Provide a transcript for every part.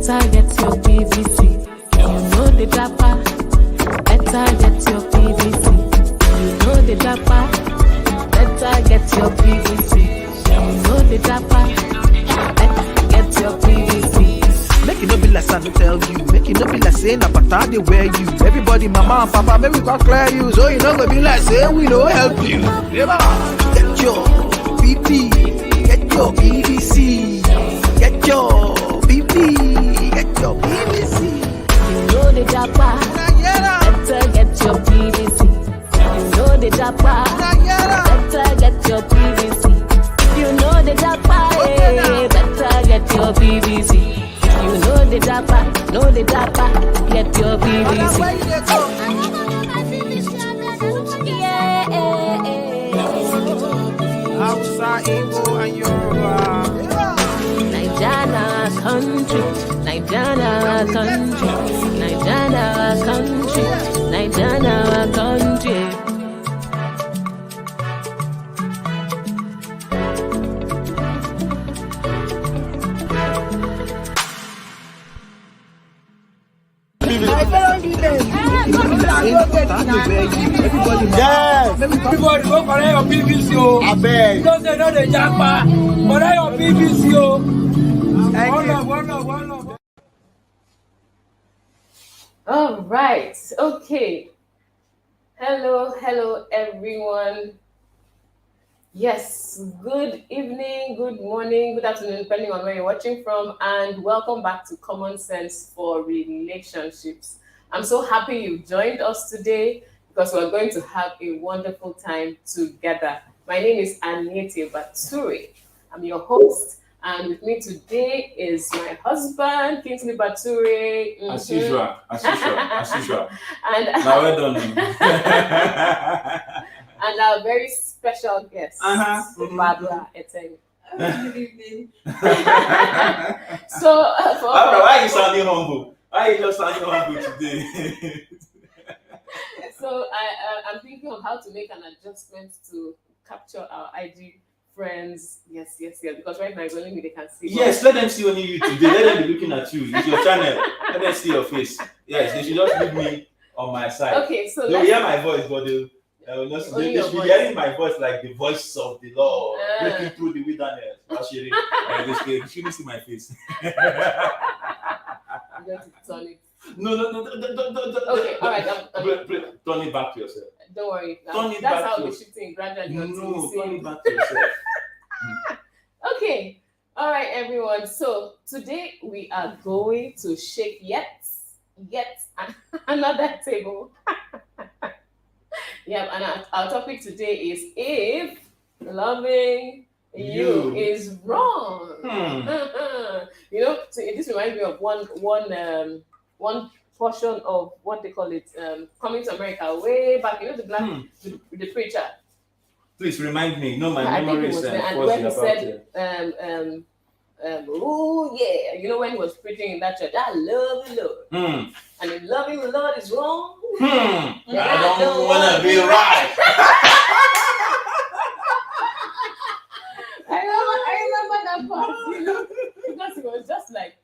better get your PVC. You know the dapper, better get your PVC. You know the dapper, better get your PVC. You know the dapper, better get your PVC. Make it no be like I tell you. Make it no be like saying that Bature they wear you. Everybody, mama and papa, maybe we can clear you. So you know gonna be like say we no help you. Get your PP, get your PVC, get your PP, get your PVC. You know the dapper, better get your PVC. You know the dapper, better get your PVC. You know the dapper, better get your PVC. You know the dapper, get your PVC. Hausa, Igbo, and Yoruba. Nigeria country, Nigeria country, Nigeria country, Nigeria country. Yes. Everybody go for your PVC. I beg. Don't say no the japa. For your PVC. One love. All right. Okay. Hello, everyone. Yes. Good evening, good morning, good afternoon, depending on where you're watching from, and welcome back to Common Sense for Relationships. I'm so happy you joined us today because we're going to have a wonderful time together. My name is Anietie Bature. I'm your host, and with me today is my husband, Kingsley Bature. Mm-hmm. As usual. And now well done. and our very special guest, Barbara Ep3. Good evening. So, Barbara, why are you sounding humble? Why are you just sounding humble today? So I'm thinking of how to make an adjustment to capture our IG friends. Yes. Because right now it's only me they can see. Yes, let them see only you today. Let them be looking at you. It's your channel. Let them see your face. Yes, they should just leave me on my side. Okay, so they'll hear my voice, but they should be hearing my voice like the voice of the Lord breaking through the wilderness. They shouldn't see my face. I'm going to turn it. No. Okay, all right. Turn it back to yourself. Don't worry. That's how we're shooting gradually. No, turn it back to yourself. Okay. All right, everyone. So today we are going to shake yet another table. Yeah, and our topic today is if loving you is wrong. You know, so this reminds me of one portion of what they call it, Coming to America, way back. You know, the black the preacher. Please remind me. No, my memory is and when he said, oh yeah, you know, when he was preaching in that church, I love the Lord, and if loving the Lord is wrong, I don't want to be right. I remember that part, you know, because it was just like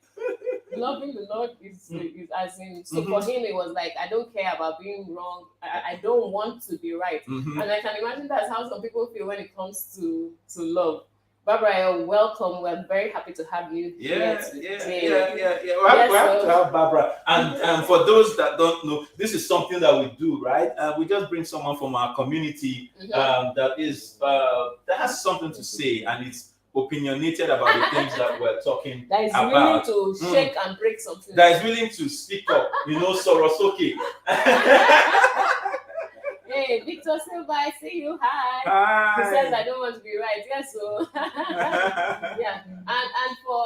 loving the Lord is as in. So for him, it was like, I don't care about being wrong. I don't want to be right, and I can imagine that's how some people feel when it comes to love. Barbara, you're welcome. We're very happy to have you here today. Yeah. We're happy to have Barbara. And for those that don't know, this is something that we do, right? We just bring someone from our community that has something to say, and it's opinionated about the things that we're talking that is about. Willing to shake and break something. That is willing to speak up, Sorosoke. Hey, Victor Silva, I see you. Hi. He says I don't want to be right. Yes, so yeah. And for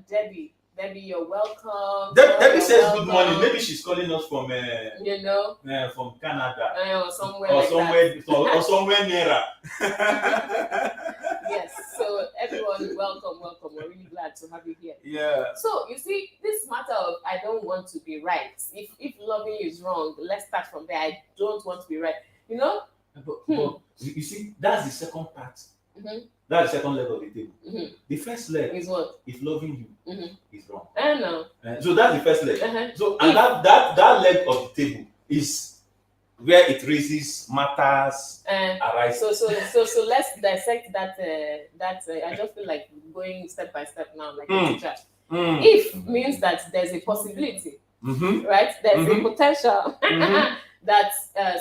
Debbie, you're welcome. Debbie says good morning. Maybe she's calling us from from Canada or somewhere nearer. Yes. So everyone, welcome. We're really glad to have you here. Yeah. So you see, this matter of I don't want to be right. If loving you is wrong, let's start from there. I don't want to be right. You know. But you see, that's the second part That's the second leg of the table. Mm-hmm. The first leg Is what? is loving you Mm-hmm. is wrong. No. So that's the first leg. Uh-huh. So and that leg of the table is where it raises matters arise. So let's dissect that. I just feel like going step by step now, like a teacher. If means that there's a possibility, right? There's a potential that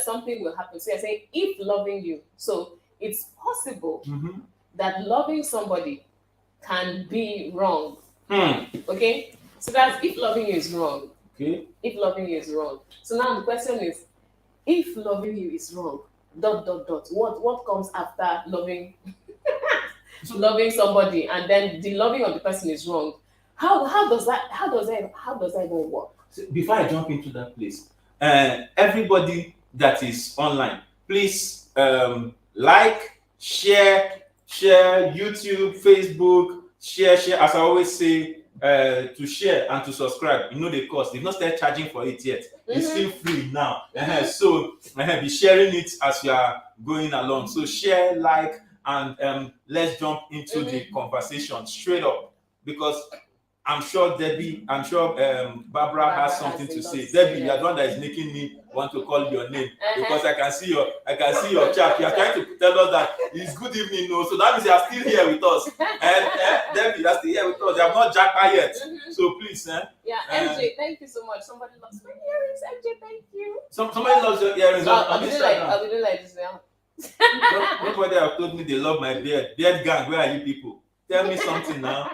something will happen. So you're saying if loving you, so it's possible that loving somebody can be wrong. Okay, so that's if loving you is wrong. Okay. If loving you is wrong. So now the question is, if loving you is wrong, ... what comes after loving loving somebody, and then the loving of the person is wrong? How does that even work? So before I jump into that place, everybody that is online, please like, share YouTube, Facebook, share. As I always say, to share and to subscribe, the cost. They've not started charging for it yet. It's still free now. So be sharing it as you are going along. So share, like, and let's jump into the conversation straight up, because I'm sure Barbara has something to say. Debbie, you're the one that is making me want to call your name, because I can see your chat. You're trying to tell us that it's good evening, no. So that means you are still here with us. Debbie, you're still here with us. You have not jacked her yet. So please, yeah, MJ, thank you so much. Somebody loves my earrings. MJ, thank you. Somebody loves your earrings on Instagram. I'll be doing like this now. Nobody have told me they love my beard. Beard gang, where are you people? Tell me something now.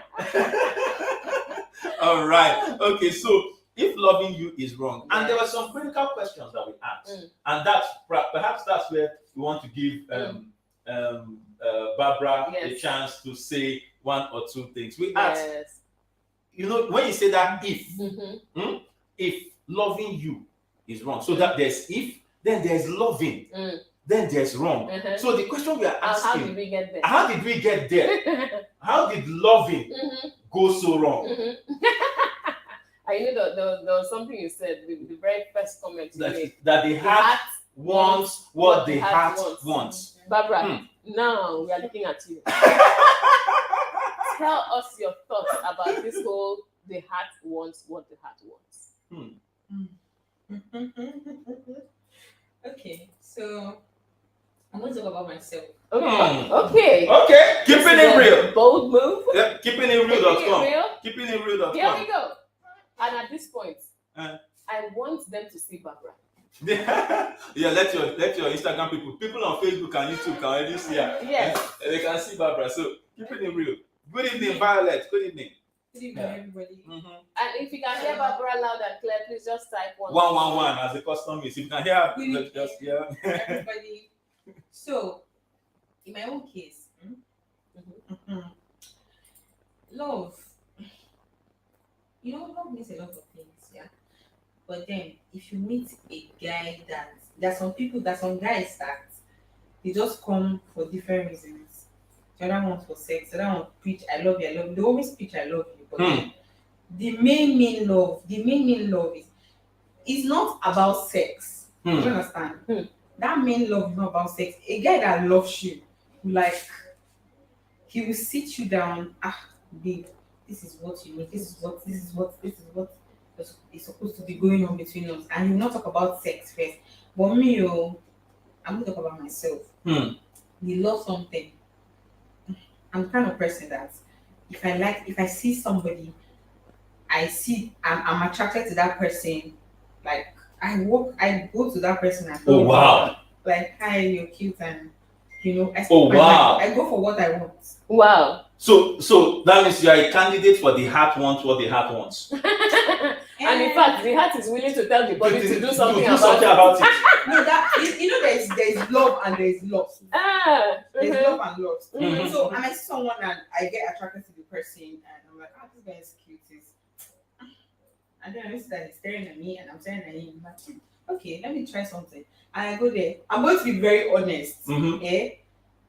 All right. Okay. So if loving you is wrong, and there were some critical questions that we asked, and that's perhaps that's where we want to give Barbara a chance to say one or two things. We asked, when you say that if loving you is wrong, so that there's if, then there's loving, then there's wrong. So the question we are asking: how did we get there? How did we get there? How did loving go so wrong? I know there was something you said, the very first comment you made. That the heart wants what the heart wants. Barbara, now we are looking at you. Tell us your thoughts about this whole the heart wants what the heart wants. Okay, so I'm going to talk about myself. Okay. Keeping it real. Bold move. Yeah, keepingitreal.com. Keepingitreal.com. Here we go. And at this point, I want them to see Barbara. Yeah, let your Instagram people on Facebook and YouTube can already see her. Yes. They can see Barbara. So keeping it real. Good evening, Violet. Good evening. Good evening, everybody. And if you can hear Barbara loud and clear, please just type 111 as the custom is. If you can hear her, just hear. Everybody. So, in my own case, love. Love means a lot of things, yeah. But then, if you meet a guy there's some guys that they just come for different reasons. The other one for sex, the other one preach, I love you, I love you. They always preach, I love you. But then, the main love is not about sex. Do you understand? That main love is not about sex. A guy that loves you, he will sit you down. Babe, this is what you need. This is what is supposed to be going on between us. And he will not talk about sex first. But me, I'm going to talk about myself. We love something. I'm the kind of person that if I see somebody, I'm attracted to that person. Like I go to that person and oh wow, like hi, you're cute, and I go for what I want. Wow. So that means you are a candidate for the heart wants what the heart wants. And in fact, the heart is willing to tell the body to do something about it. No, there's love and there's lust. There's love and lust. So I might see someone and I get attracted to the person and I'm like, this guy is cute. And then I notice that he's staring at me and I'm staring at him. I'm like, okay, let me try something. And I go there. I'm going to be very honest.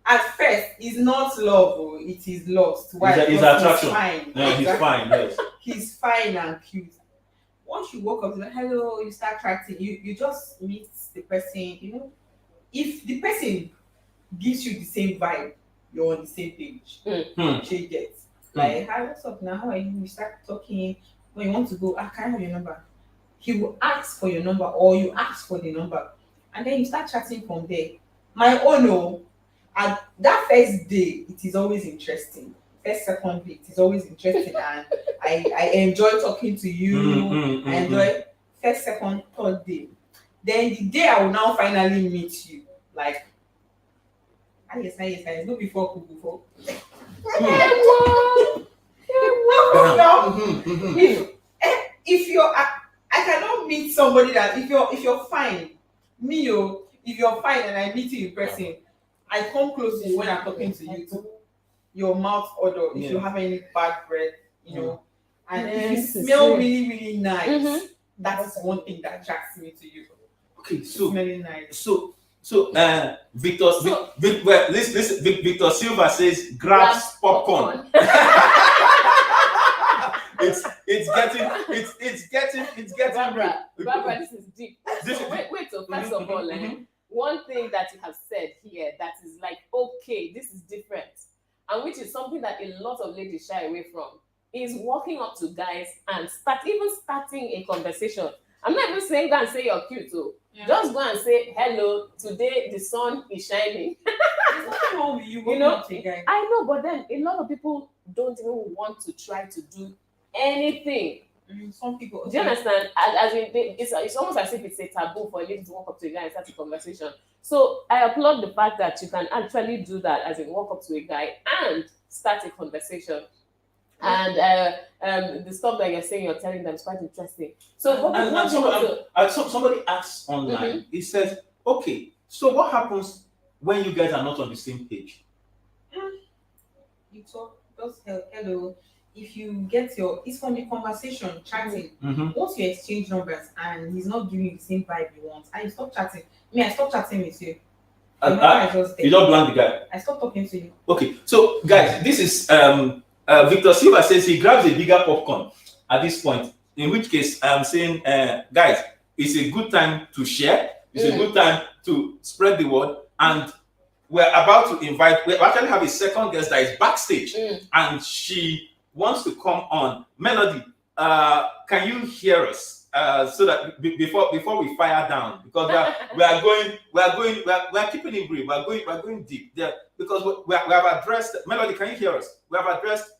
At first, it's not love, it is lust. Why? It's attraction. He's fine. Yeah, he's fine. Yes. He's fine and cute. Once you walk up to hello, you start attracting. You just meet the person. If the person gives you the same vibe, you're on the same page. She gets like, hi, what's up now? How are you? We start talking. When you want to go, can I have your number? He will ask for your number, or you ask for the number, and then you start chatting from there. My own, oh, at that first day, it is always interesting. First, second day, it is always interesting, and I enjoy talking to you. I enjoy first, second, third day. Then the day I will now finally meet you, like, yes, no before cool before. If you're, I cannot meet somebody that if you're fine, if you're fine and I meet you in person, I come close to you when I'm talking to you to your mouth odor. If you have any bad breath, and if you smell really, really nice, that's one thing that attracts me to you. Okay, so smelling nice. So Victor, listen, Victor Silva says grabs popcorn. it's getting Barbara, this is deep. Wait, so first of all, one thing that you have said here that is like, okay, this is different, and which is something that a lot of ladies shy away from, is walking up to guys and starting a conversation. I'm not even saying go and say you're cute, so just go and say hello. Today the sun is shining. There's nothing wrong with you. I know, but then a lot of people don't even want to try to do anything. Some people. Do you understand? As in, it's almost as if it's a taboo for a lady to walk up to a guy and start a conversation. So I applaud the fact that you can actually do that, as in walk up to a guy and start a conversation. And the stuff that you're saying, you're telling them is quite interesting. So somebody asks online, he says, okay, so what happens when you guys are not on the same page? You talk, just hello. If you get it's from the conversation, chatting. Once you exchange numbers and he's not giving you the same vibe you want, and you stop chatting. I stop chatting with you. You don't blank the guy. I stop talking to you. Okay, so guys, this is Victor Silva says he grabs a bigger popcorn at this point. In which case, I'm saying, guys, it's a good time to share. It's a good time to spread the word, and we actually have a second guest that is backstage, and she wants to come on. Melody, can you hear us? So that before we fire down, because we are keeping it brief. We're going deep there, because we have addressed. Melody, can you hear us? We have addressed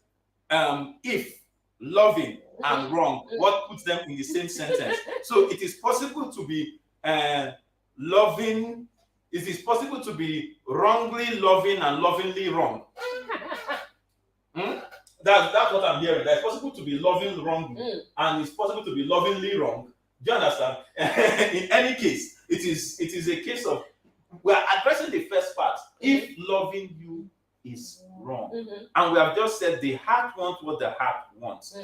if, loving, and wrong. What puts them in the same sentence? So it is possible to be loving. It is possible to be wrongly loving and lovingly wrong. That's what I'm hearing. It's possible to be loving wrongly, and it's possible to be lovingly wrong. Do you understand? In any case, it is a case of, we are addressing the first part. If loving you is wrong, and we have just said the heart wants what the heart wants.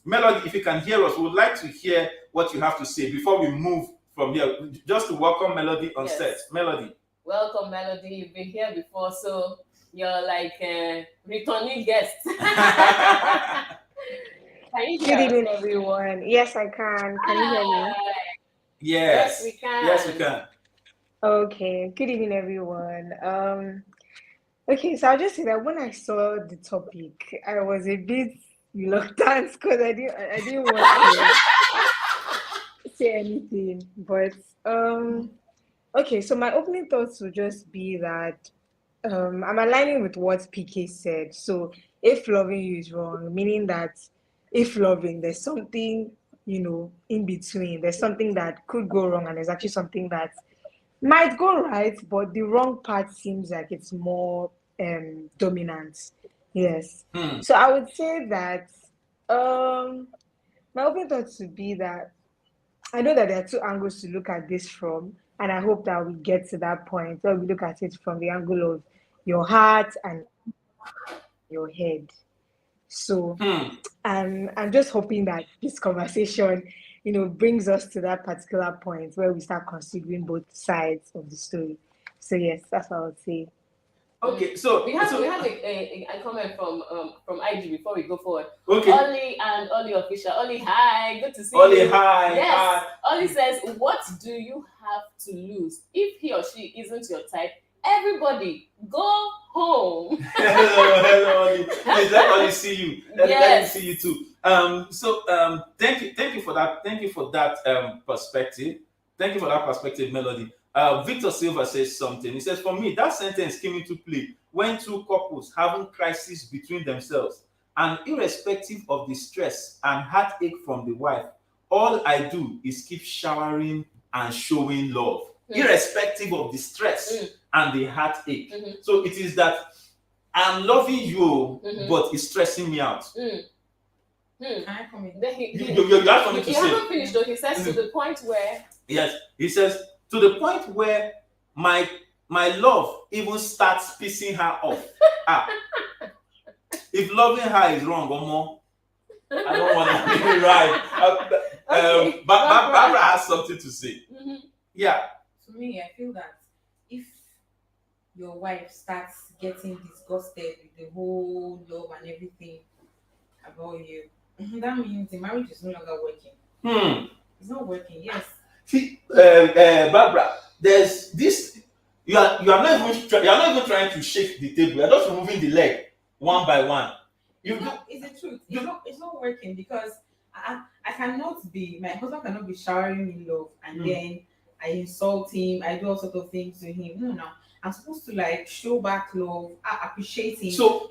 Melody, if you can hear us, we would like to hear what you have to say before we move from here. Just to welcome Melody on set. Melody. Welcome, Melody. You've been here before, so you're like a returning guest. Can you hear Good evening, everyone. Yes, I can. Can you hear me? Yes, we can. Yes, we can. Okay. Good evening, everyone. Okay, so I'll just say that when I saw the topic, I was a bit reluctant because I didn't want to say anything. But okay, so my opening thoughts would just be that I'm aligning with what PK said. So if loving you is wrong, meaning that if loving, there's something, in between. There's something that could go wrong, and there's actually something that might go right, but the wrong part seems like it's more dominant. Yes. So I would say that my opening thoughts would be that I know that there are two angles to look at this from, and I hope that we get to that point where we look at it from the angle of your heart and your head. So I'm just hoping that this conversation, brings us to that particular point where we start considering both sides of the story. So yes, that's what I would say. Okay, so we have a comment from IG before we go forward. Okay. Ollie official. Ollie, hi, good to see Ollie, you. hi. Yes. Hi. Ollie says, what do you have to lose if he or she isn't your type? Everybody, go home. Hello, Oli. Please let Oli see you. Let me Yes. see you too. Thank you for that. Thank you for that perspective. Thank you for that perspective, Melody. Victor Silva says something. He says, for me, that sentence came into play when two couples having crisis between themselves, and irrespective of the stress and heartache from the wife, all I do is keep showering and showing love, irrespective of the stress and the heartache. So it is that I'm loving you, but it's stressing me out. Can I come in? Then You have something to he say. haven't finished though. He says to the point where Yes, he says to the point where my love even starts pissing her off. If loving her is wrong, Omo, I don't want to be right. Okay, Barbara has something to say. Yeah. To me, I feel that if your wife starts getting disgusted with the whole love and everything about you, that means the marriage is no longer working. It's not working. Yes. See, Barbara, there's this. You are not even trying to shake the table. You are just removing the leg one by one. It's the truth. It's not working because I cannot be, my husband cannot be showering me love and then I insult him, I do all sorts of things to him. No. I'm supposed to like show back love, appreciate him. So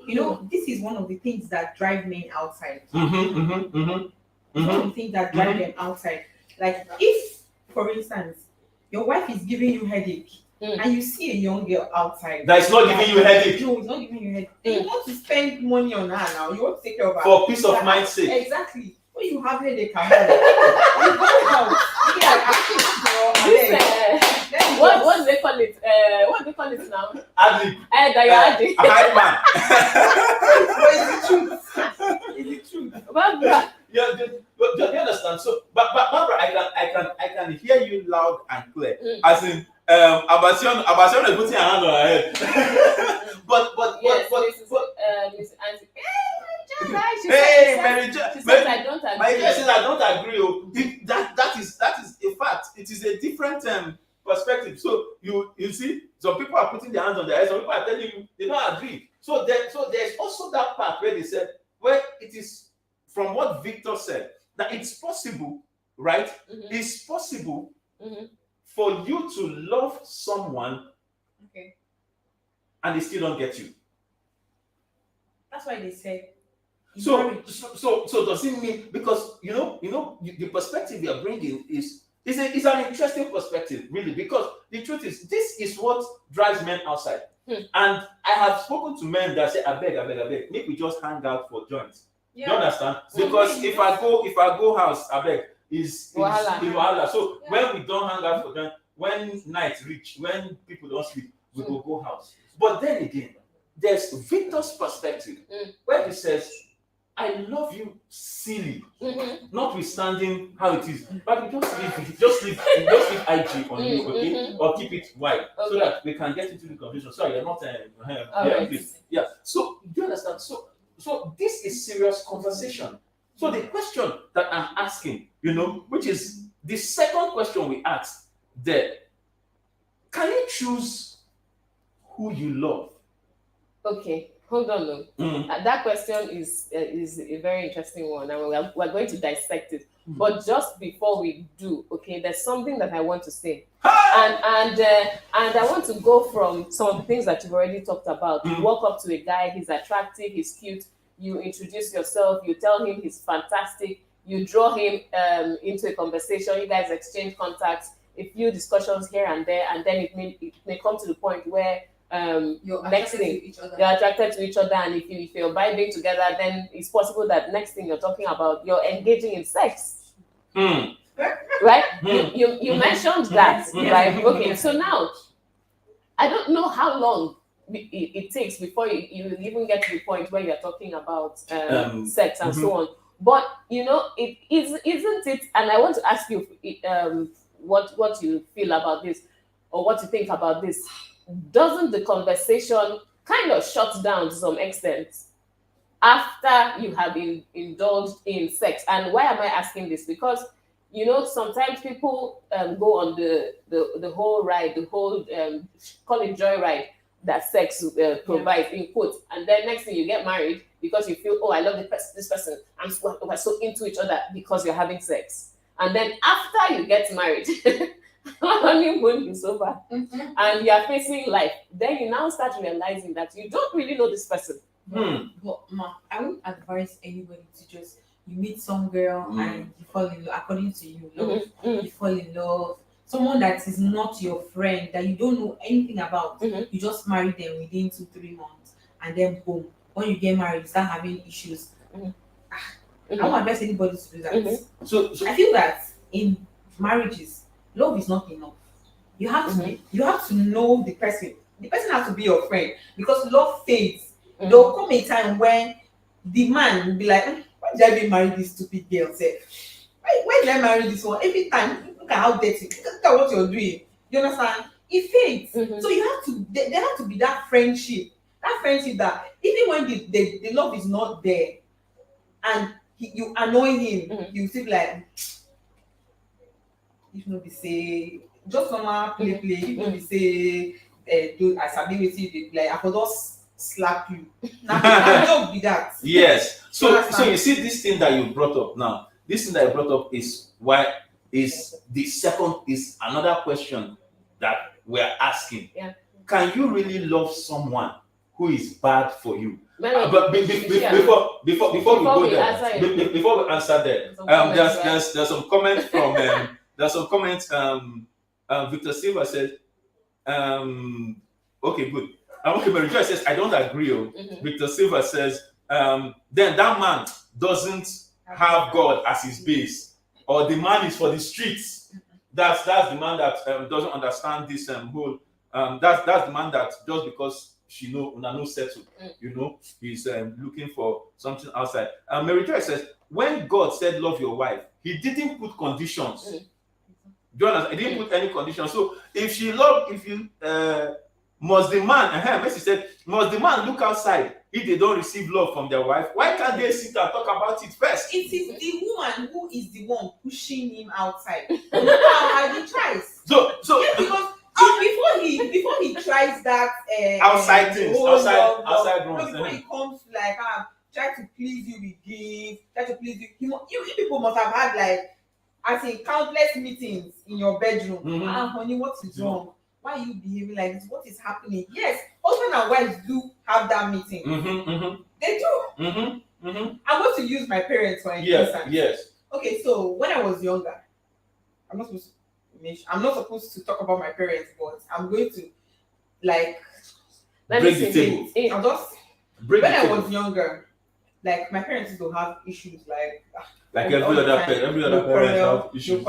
this is one of the things that drive men outside. One of the things that drive them outside. Like if, for instance, your wife is giving you headache and you see a young girl outside that is not giving you headache. No, it's not giving you headache. You want to spend money on her now. You want to take care of her for peace of mind's sake. Exactly. When you have headache, you go out. what do they call it? What do they call it now? Adlib. Dayadi. A hype man. It's the truth. It's the truth. Barbara. Yeah, do you understand? So, but Barbara, I can hear you loud and clear. As in, Abasion is putting her hand on her head. but Miss Auntie. Hey, Mary Jo. She says I don't agree. My says I don't agree. That is a fact. It is a different perspective. So you see, some people are putting their hands on their head. Some people are telling you they don't agree. So there's also that part where they said, where it is from what Victor said, that it's possible, right? It's possible for you to love someone, and they still don't get you. That's why they said. So does it mean, because the perspective you're bringing is an interesting perspective, really, because the truth is this is what drives men outside. And I have spoken to men that say, I beg, make we just hang out for joints. You understand? Because if I go house, I beg is wahala. So when we don't hang out for joints, when night reach, when people don't sleep, we go house. But then again, there's Victor's perspective where he says, I love you silly, notwithstanding how it is. But just leave IG on you, okay? Or keep it wide so that we can get into the conversation. Sorry, you're not please. Yeah. So do you understand? So this is serious conversation. So the question that I'm asking, which is the second question we asked there, can you choose who you love? Okay. Hold on, though. That question is a very interesting one, and we're going to dissect it. But just before we do, there's something that I want to say, and I want to go from some of the things that you've already talked about. You walk up to a guy, he's attractive, he's cute. You introduce yourself, you tell him he's fantastic, you draw him into a conversation. You guys exchange contacts, a few discussions here and there, and then it may come to the point where next thing you're attracted to each other, and if you're vibing together, then it's possible that next thing you're talking about, you're engaging in sex. Right? You mentioned that, right? Okay, so now I don't know how long it takes before you even get to the point where you're talking about sex and so on. But it isn't it, and I want to ask you what you feel about this, or what you think about this. Doesn't the conversation kind of shut down to some extent after you have been indulged in sex? And why am I asking this? Because sometimes people go on the whole ride, the whole call it joy ride, that sex provides, in quotes, and then next thing you get married because you feel, oh, I love this person, we're so into each other because you're having sex, and then after you get married, honeymoon is over, and you are facing life. Then you now start realizing that you don't really know this person. But ma, I would advise anybody to just, you meet some girl and you fall in love, according to you, love, you fall in love. Someone that is not your friend, that you don't know anything about, you just marry them within 2-3 months, and then boom, when you get married, you start having issues. I won't advise anybody to do that. So I feel that in marriages, love is not enough. You have to you have to know the person. The person has to be your friend, because love fades. There will come a time when the man will be like, why did I even marry this stupid girl? Why did I marry this one? Every time, look at how dirty, look at what you're doing. You understand? It fades. So you have to, there have to be that friendship that even when the love is not there and you annoy him, you still be like, if no be say, just normal play, if no be say, do I sabi wetin you dey like, I for just slap you. Now joke be that. yes. So you see this thing that you brought up now. This thing that you brought up is another question that we're asking. Yeah. Can you really love someone who is bad for you? Melody, But before we go there, answer before we answer that, there's some comments from there's some comments. Victor Silva said, okay, good. Okay, Mary Joy says, I don't agree. Victor Silva says, then that man doesn't have God as his base, or the man is for the streets. That's the man that doesn't understand this whole. That's the man that just because she no settled, he's looking for something outside. Mary Joy says, when God said love your wife, He didn't put conditions. Do you understand? He didn't put any conditions. So if must the man, Messi said, must the man look outside if they don't receive love from their wife? Why can't they sit and talk about it first? It is the woman who is the one pushing him outside. How he tries. So yes, because before he tries that outside things, outside runs. Before he comes like try to please you with gifts, try to please you. You people must have had like, I think, countless meetings in your bedroom. Honey, what is wrong? Why are you behaving like this? What is happening? Yes, husband and wives do have that meeting. They do. I'm going to use my parents for instance. Yes. Okay, so when I was younger, I'm not supposed to talk about my parents, but I'm going to Let break me the see. table. I'm just Break when the I table. was younger, like my parents used to have issues like every other parent have issues.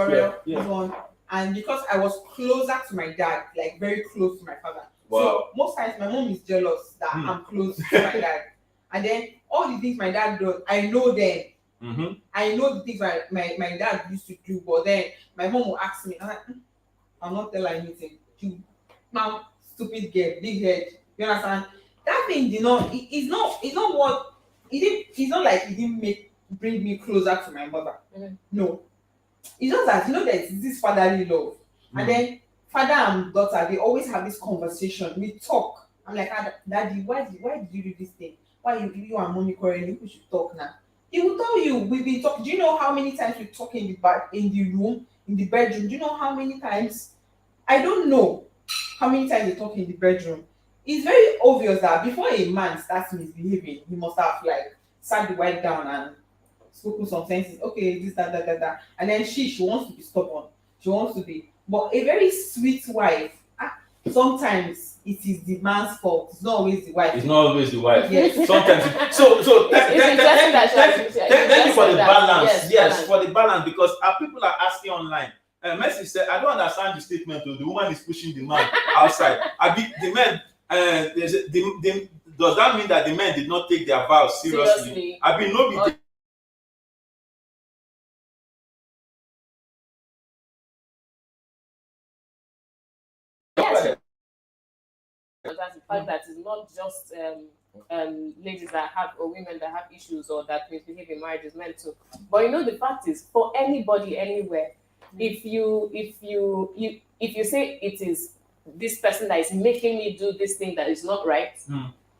And because I was closer to my dad, like very close to my father. Wow. So most times my mom is jealous that I'm close to my dad. And then all the things my dad does, I know them. I know the things my dad used to do, but then my mom will ask me, I'm not telling anything. You now stupid girl, big head. You understand? That thing it's not like it didn't bring me closer to my mother. No. It's just that there's this fatherly love. And then father and daughter, they always have this conversation. We talk. I'm like, Daddy, why did you do this thing? Why you and mommy quarreling? We should talk now. He will tell you, we've been talking. Do you know how many times we talk in the room, in the bedroom? Do you know how many times? I don't know how many times they talk in the bedroom. It's very obvious that before a man starts misbehaving, he must have like sat the wife down and spoken some senses. Okay, this, that. And then she wants to be stubborn. She wants to be. But a very sweet wife, sometimes it is the man's fault. It's not always the wife. It's not always the wife. Yes. Sometimes. Thank you for the balance. Yes, for the balance, because people are asking online. Messi said, I don't understand the statement. The woman is pushing the man outside. The men. Does that mean that the men did not take their vows seriously? Yes. That's the fact that it's not just ladies that have or women that have issues or that misbehave in marriage is meant to. But the fact is, for anybody anywhere, if you say it is this person that is making me do this thing that is not right,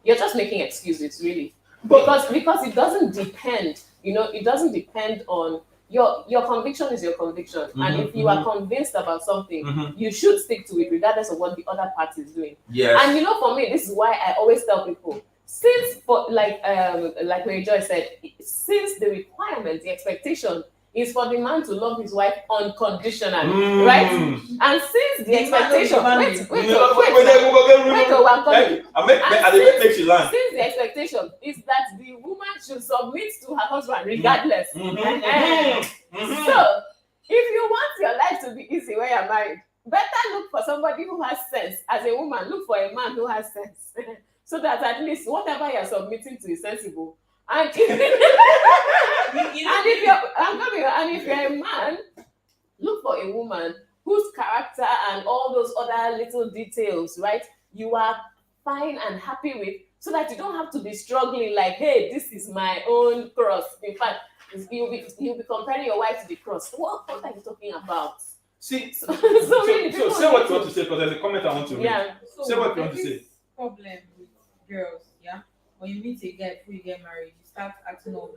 you're just making excuses, really. Because it doesn't depend, it doesn't depend on your conviction is your conviction. And if you are convinced about something, you should stick to it regardless of what the other party is doing. Yes. And for me, this is why I always tell people, since like Mary Joy said, since the requirement, the expectation is for the man to love his wife unconditionally, right? And since the expectation, since the expectation is that the woman should submit to her husband regardless. So, if you want your life to be easy when you're married, better look for somebody who has sense. As a woman, look for a man who has sense, so that at least whatever you're submitting to is sensible. And if you're a man, look for a woman whose character and all those other little details, right, you are fine and happy with, so that you don't have to be struggling like, hey, this is my own cross. In fact, you'll be comparing your wife to the cross. What are you talking about? See, so really, say what you want to say, because there's a comment I want to read. Yeah. So say what you want to say. Problem with girls, yeah. When you meet a guy before you get married, you start acting all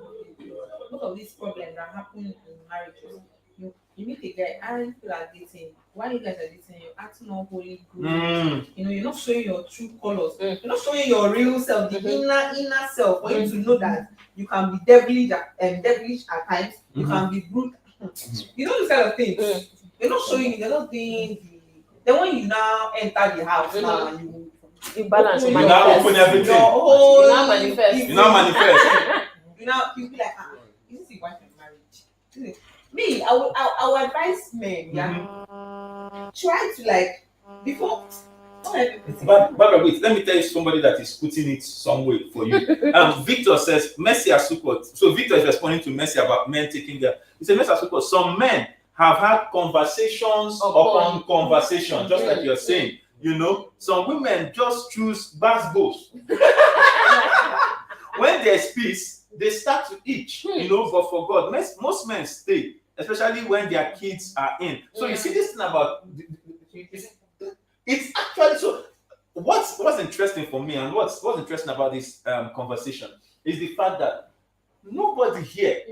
most of these problems that happen in marriages. You meet a guy and people are dating. While you guys are dating, you're acting all holy good. You're not showing your true colors. You're not showing your real self, the inner self, for you to know that you can be devilish at times. You can be brutal. You know this kind of things. You're not showing it. You're not doing the. Then when you now enter the house now and you balance, you now open everything. You now manifest. You'll be like, is this a wife and marriage? Me, I will advise men, try to like before. But wait, let me tell you somebody that is putting it some way for you. Victor says, Mercy Asuko. So Victor is responding to Mercy about men taking their. He said, Mercy Asuko, some men have had conversations upon conversation, just like you're saying. Some women just choose bass goes. When there's peace, they start to itch, but for God, most men stay, especially when their kids are in. So you see this thing about, it's actually, so what's interesting for me and what's interesting about this conversation is the fact that nobody here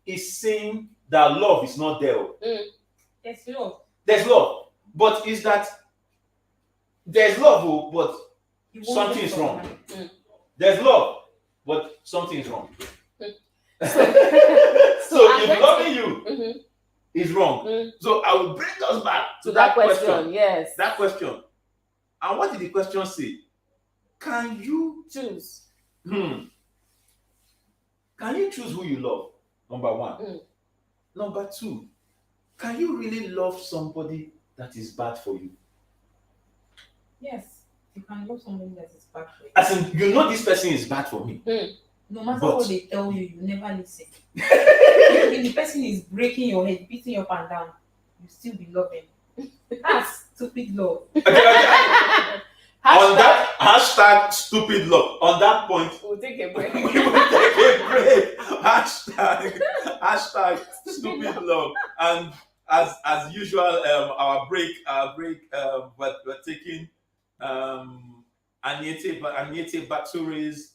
is saying that love is not there. There's love. There's love. But is that there's love, but something is wrong. There's love, but something is wrong. So if loving you is wrong. So I will bring us back to that question. Yes. That question. And what did the question say? Can you choose? Can you choose who you love? Number one. Number two, can you really love somebody that is bad for you? Yes, you can love somebody that is bad for you. As in, this person is bad for me. No matter what they tell you, you never listen. If the person is breaking your head, beating you up and down, you still be loving. That's stupid love. On that hashtag stupid love. On that point, we'll take a break. we will take a break. Hashtag stupid love. And as usual, our break, but we're taking Anietie Bature's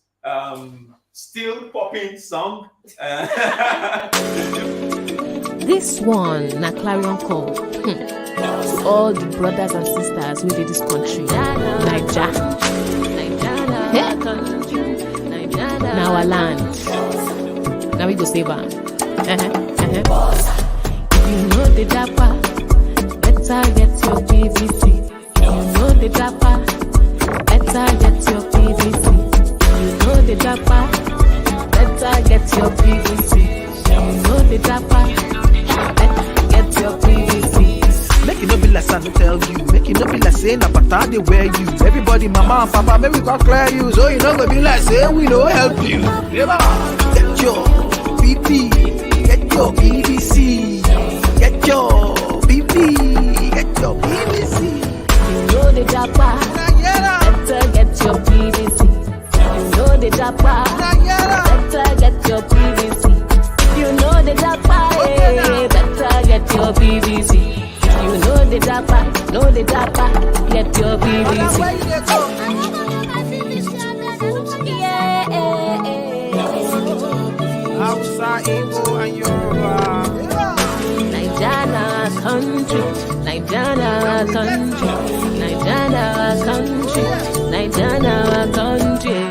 still popping song. This one, na clarion call to all the brothers and sisters who did this country. Naija. Now our land. Now we go save am. If you know the dapper, better get your PVC. You know the dapper, better get your PVC. You know the dapper, better get your PVC. You know the dapper, better get your PVC. Make it no be like I tell you. Make it no be like saying na Bature they wear you. Everybody, mama and papa, maybe we can clear you. So you know go be like say we no help you. Get your PP, get your PVC, get your PP, get your PVC. You know the dapper, better get your PVC. You know the dapper, better get your PVC. You know the dapper, better get your PVC. You know the dapper, know the dapper, get your Madam, where PVC. you dey go? Hausa, Igbo, and Yoruba. Nigeria country, Nigeria country, Nigeria country, Nigeria country.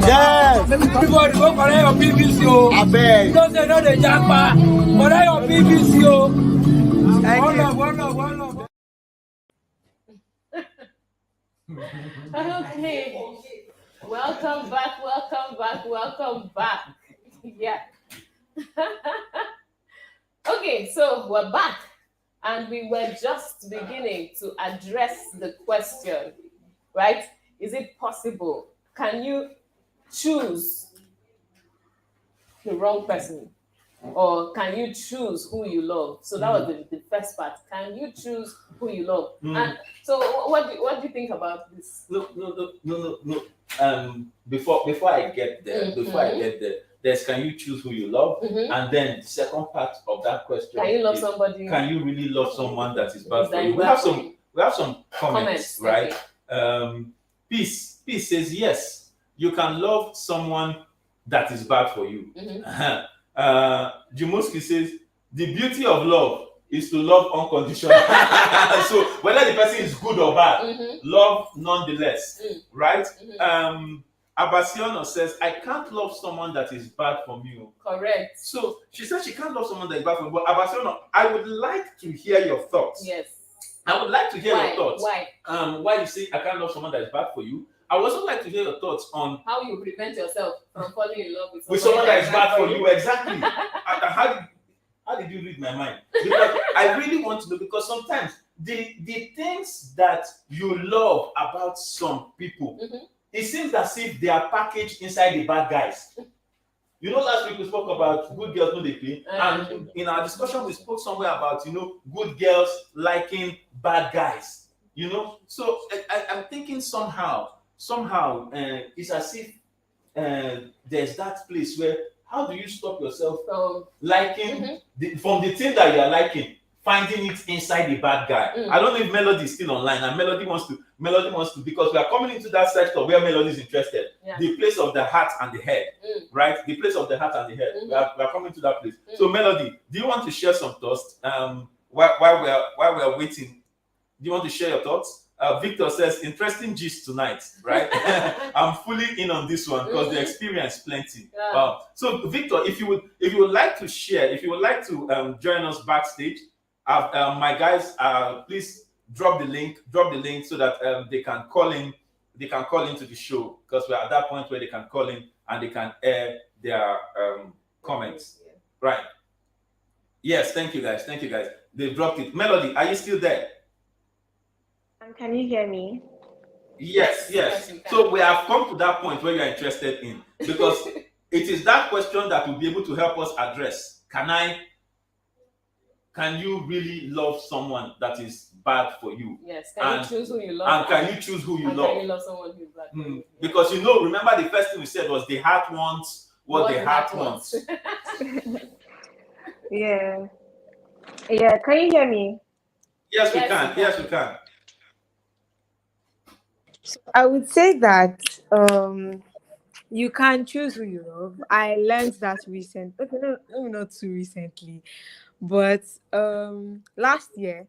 Yes. Everybody go collect your PVC o. Abeg. You know say no dey japa. Collect your PVC o. One love. Okay. Welcome back. Yeah. Okay, so we're back. And we were just beginning to address the question, right? Is it possible? Can you choose the wrong person? Or can you choose who you love? So that was the first part. Can you choose who you love? And so what do you think about this? No. Before I get there, there's can you choose who you love? And then the second part of that question, can you love somebody? Can you really love someone that is bad for you? We have some comments, right? Okay. Peace says yes, you can love someone that is bad for you. Jimoski says the beauty of love is to love unconditionally. So whether the person is good or bad, love nonetheless, right? Abasiono says, I can't love someone that is bad for me. Correct. So she says she can't love someone that is bad for me. But Abasiono, I would like to hear your thoughts. Yes. I would like to hear your thoughts. Why? Why you say I can't love someone that is bad for you. I would also like to hear your thoughts on how you prevent yourself from falling in love with someone that is bad for you. Exactly. How did you read my mind? Because I really want to know, because sometimes the things that you love about some people, it seems as if they are packaged inside the bad guys. You know, last week we spoke about good girls no dey play, and in our discussion we spoke somewhere about good girls liking bad guys. So I'm thinking somehow it's as if there's that place where how do you stop yourself from liking from the thing that you are liking, finding it inside the bad guy. I don't know if Melody is still online, and Melody wants to, because we are coming into that sector where Melody is interested. The place of the heart and the head, right? The place of the heart and the head. We are coming to that place. So Melody, do you want to share some thoughts while we are waiting? Do you want to share your thoughts? Victor says, interesting gist tonight, right? I'm fully in on this one because the experience plenty. So Victor, if you would like to share, if you would like to join us backstage, my guys, please drop the link so that they can call into the show, because we're at that point where they can call in and they can air their comments. Right. Yes, thank you guys. They've dropped it. Melody, are you still there? Can you hear me? Yes. So we have come to that point where you are interested in, because it is that question that will be able to help us address. Can you really love someone that is bad for you? Yes. Can you choose who you love? And can you choose who you love? Can you love someone who is bad for you? Because remember the first thing we said was the heart wants what the heart wants. Yeah. Can you hear me? Yes, we can. I would say that you can choose who you love. I learned that recently. Okay, no, not too recently, but last year,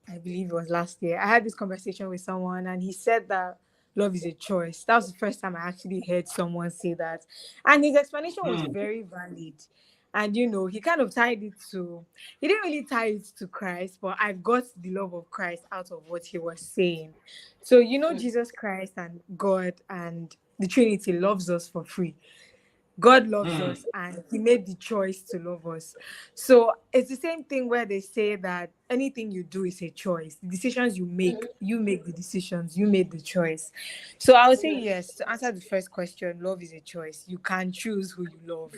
I believe it was last year, I had this conversation with someone, and he said that love is a choice. That was the first time I actually heard someone say that, and his explanation was very valid. And he kind of tied it to, he didn't really tie it to Christ, but I got the love of Christ out of what he was saying. So, Jesus Christ and God and the Trinity loves us for free. God loves us, and he made the choice to love us. So it's the same thing where they say that anything you do is a choice. The decisions you make the decisions, you made the choice. So I would say yes, to answer the first question, love is a choice. You can choose who you love.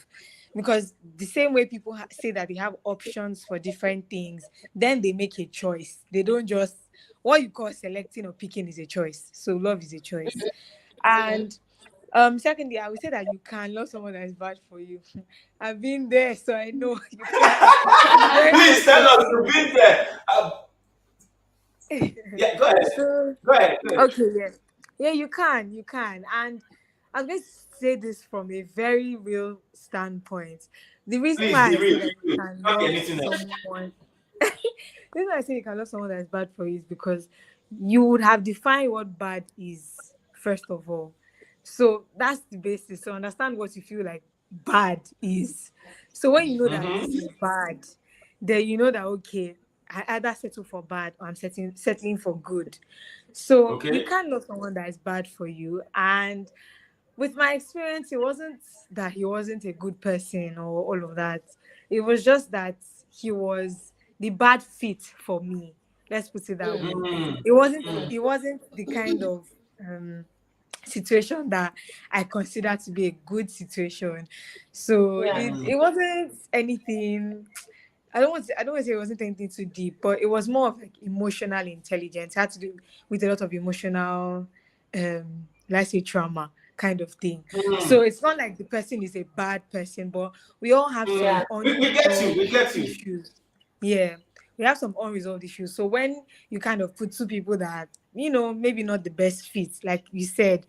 Because the same way people say that they have options for different things, then they make a choice. They don't just what you call selecting or picking is a choice. So love is a choice. And secondly, I would say that you can love someone that is bad for you. I've been there, so I know you can. It's very Please tell us frustrating. you've been there. Yeah, go ahead. So Go ahead. Go ahead. okay, yeah. Yeah, you can. And I'm going to say this from a very real standpoint. The reason Please why be I say real. that Be you real. can Not love anything else. someone, the reason why I say you can love someone that is bad for you is because you would have defined what bad is, first of all. So that's the basis. So understand what you feel like bad is. So when you know that this is Mm-hmm. bad, then you know that okay, I either settle for bad or I'm settling for good. So you Okay. can't love someone that is bad for you. And with my experience, it wasn't that he wasn't a good person or all of that. It was just that he was the bad fit for me. Let's put it that way. Mm. It wasn't Mm. it wasn't the kind of situation that I consider to be a good situation. So Yeah. it wasn't anything. I don't want to say it wasn't anything too deep, but it was more of like emotional intelligence. It had to do with a lot of emotional, let's say trauma kind of thing. Mm. So it's not like the person is a bad person, but we all have some Yeah. Mm. We get you. unresolved We get you. issues. Yeah, we have some unresolved issues. So when you kind of put two people that maybe not the best fit, like you said,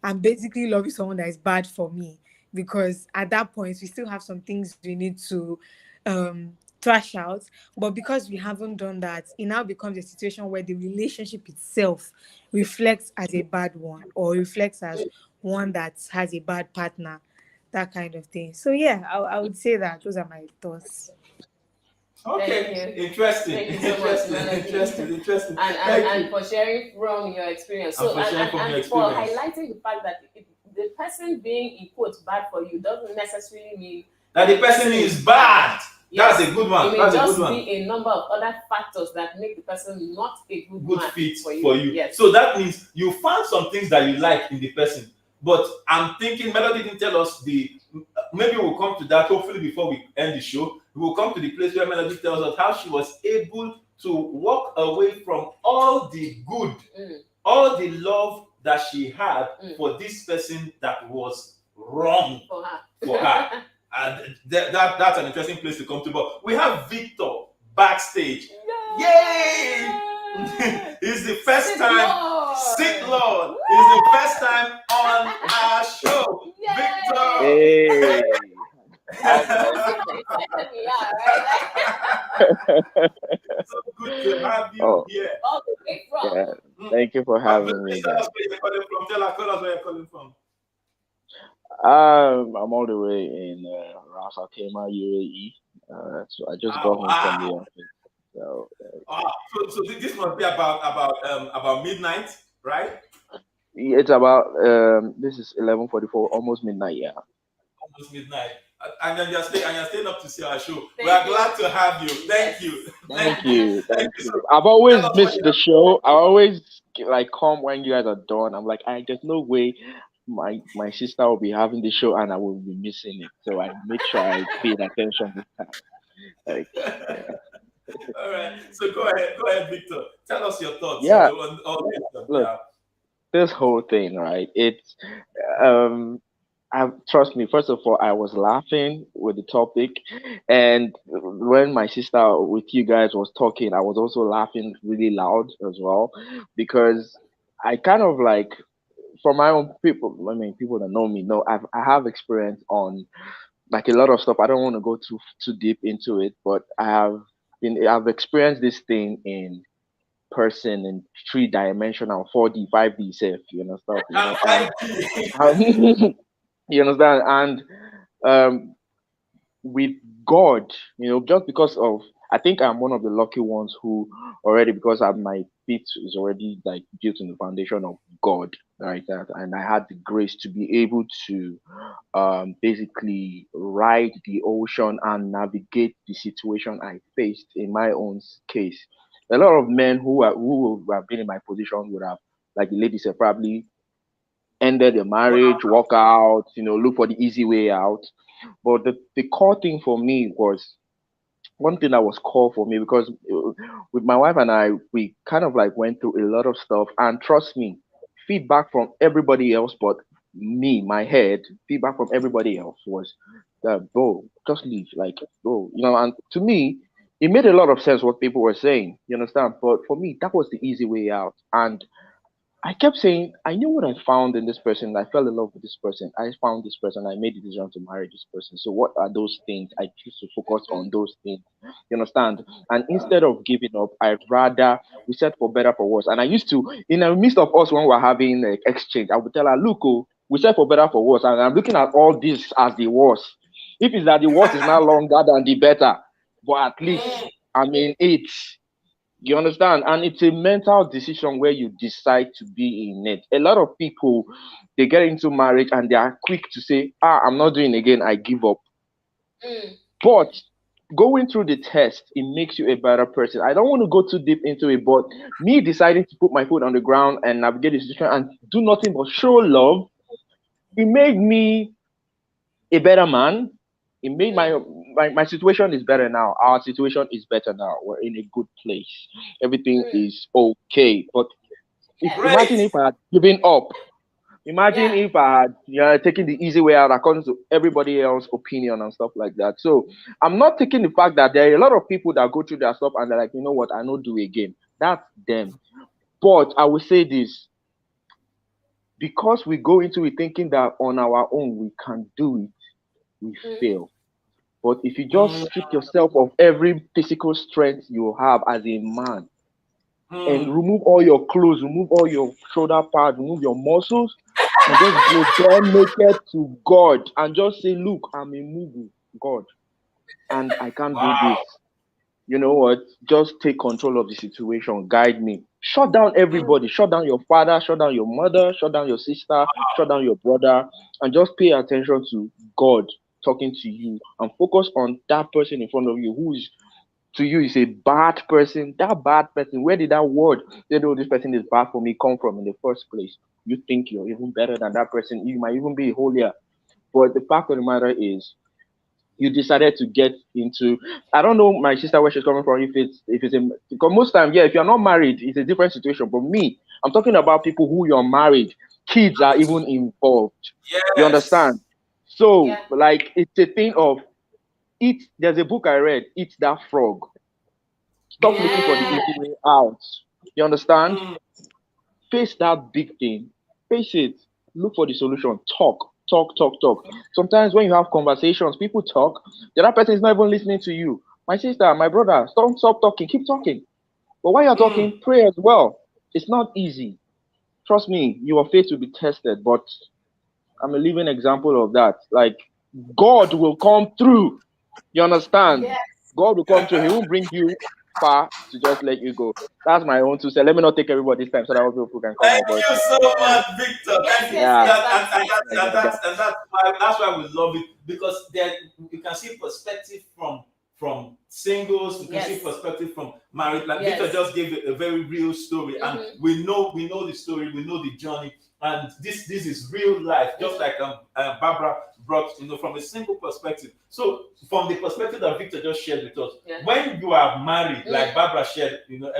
I'm basically loving someone that is bad for me, because at that point we still have some things we need to thrash out. But because we haven't done that, it now becomes a situation where the relationship itself reflects as a bad one, or reflects as one that has a bad partner, that kind of thing. So yeah, I would say that those are my thoughts. Thank Okay. you. Interesting. Thank you so much, Interesting. Melody. Interesting. Interesting. and, and Thank and you. for sharing from your experience. And So for sharing from your and for experience. highlighting the fact that the person being in quotes bad for you doesn't necessarily mean That that the the person person is is bad. bad. That's Yes, a good it one. may That's a good just one. be a number of other factors that make the person not a good Good match fit for for you. you. Yes. So that means you found some things that you like in the person. But I'm thinking Melody didn't tell us maybe we'll come to that hopefully before we end the show. We will come to the place where Melody tells us how she was able to walk away from all the good, all the love that she had for this person that was wrong For her. for her. And that's an interesting place to come to. But we have Victor backstage. Yay! It's the first Sit time. Lord. Sit Lord. It's the first time on our show. Yay! Victor. Hey, how You see nice. how excited we are, right? So good to have you Oh, here. All the way from. yeah. Thank you for having me, Please tell us guys. where you're calling from. Tell us where you're calling from. I'm all the way in Ras Al Khaimah, UAE. So I just got home from the Wow. office. So So this must be about midnight, right? it's about this is 11:44, almost midnight. Yeah. Almost midnight. And then you're staying up to see our show. We Thank are you. glad to have you. Thank Yes. you. Thank Thank you. you, Thank thank you. So you. I've tell always us what missed you the have. show. I always like come when you guys are done. I'm like, there's no way my sister will be having the show and I will be missing it. So I make sure I paid attention this time. Like, yeah. All right. So go ahead, Victor. Tell us your thoughts Yeah, on this. look, Yeah. this whole thing, right? It's um trust me, first of all, I was laughing with the topic, and when my sister with you guys was talking, I was also laughing really loud as well, because I kind of like, for my own people, I mean people that know me know I have experience on like a lot of stuff. I don't want to go too deep into it, but I've experienced this thing in person in 3 dimensional, 4D, 5D self, you understand, And and 5G. you understand, and um with God, just because of, I think I'm one of the lucky ones who already, because my feet is already like built in the foundation of God, right? And I had the grace to be able to basically ride the ocean and navigate the situation I faced in my own case. A lot of men who have been in my position would have, like the lady said, probably ended the marriage, walk out, look for the easy way out. But the core thing for me was one thing that was core for me, because with my wife and I, we kind of like went through a lot of stuff. And trust me, feedback from everybody else, but me, my head, feedback from everybody else was that, bro, just leave. Like, bro, and to me, it made a lot of sense what people were saying. You understand? But for me, that was the easy way out. And I kept saying, I knew what I found in this person. I fell in love with this person. I found this person. I made the decision to marry this person. So what are those things? I choose to focus on those things. You understand? And instead of giving up, I'd rather we said for better for worse. And I used to, in the midst of us when we were having like exchange, I would tell her, look, oh, we said for better for worse. And I'm looking at all this as the worst. If it's that the worst is not longer than the better, but at least I mean it's you understand? And it's a mental decision where you decide to be in it. A lot of people, they get into marriage and they are quick to say, I'm not doing it again, I give up. But going through the test, it makes you a better person. I don't want to go too deep into it, but me deciding to put my foot on the ground and navigate the situation and do nothing but show love, it made me a better man. It made my situation is better now. Our situation is better now. We're in a good place. Everything is okay. But imagine if I had given up. Imagine if I had taken the easy way out according to everybody else's opinion and stuff like that. So I'm not taking the fact that there are a lot of people that go through their stuff and they're like, you know what, I know do again. That's them. But I will say this. Because we go into it thinking that on our own we can do it, we fail. But if you just strip yourself of every physical strength you have as a man and remove all your clothes, remove all your shoulder pads, remove your muscles, and just go bare naked to God and just say, look, I'm a movie, God, and I can't do this. You know what? Just take control of the situation. Guide me. Shut down everybody. Shut down your father. Shut down your mother. Shut down your sister. Shut down your brother. And just pay attention to God talking to you and focus on that person in front of you who is to you is a bad person. That bad person, where did that word, they know this person is bad for me, come from in the first place? You think you're even better than that person. You might even be holier. But the fact of the matter is, you decided to get into, I don't know my sister where she's coming from, if it's a, because most time, if you're not married, it's a different situation. But me, I'm talking about people who you're married, kids are even involved. You understand? So like it's a thing of there's a book I read, Eat That Frog. Stop looking for the easy way out. You understand? Face that big thing. Face it. Look for the solution. Talk. Sometimes when you have conversations, people talk, the other person is not even listening to you. My sister, my brother, stop talking, keep talking. But while you're talking, pray as well. It's not easy. Trust me, your faith will be tested, but I'm a living example of that. Like, God will come through. You understand? Yes. God will come through. He won't bring you far to just let you go. That's my own two cents. Let me not take everybody's time so that other people can come Thank up. But you so much, Victor. Thank you. That's why we love it, because there you can see perspective from singles, you can see perspective from married. Like Victor just gave a very real story, and we know the story, we know the journey, and this is real life, just like Barbara brought, from a single perspective. So from the perspective that Victor just shared with us, when you are married, like Barbara shared, earlier,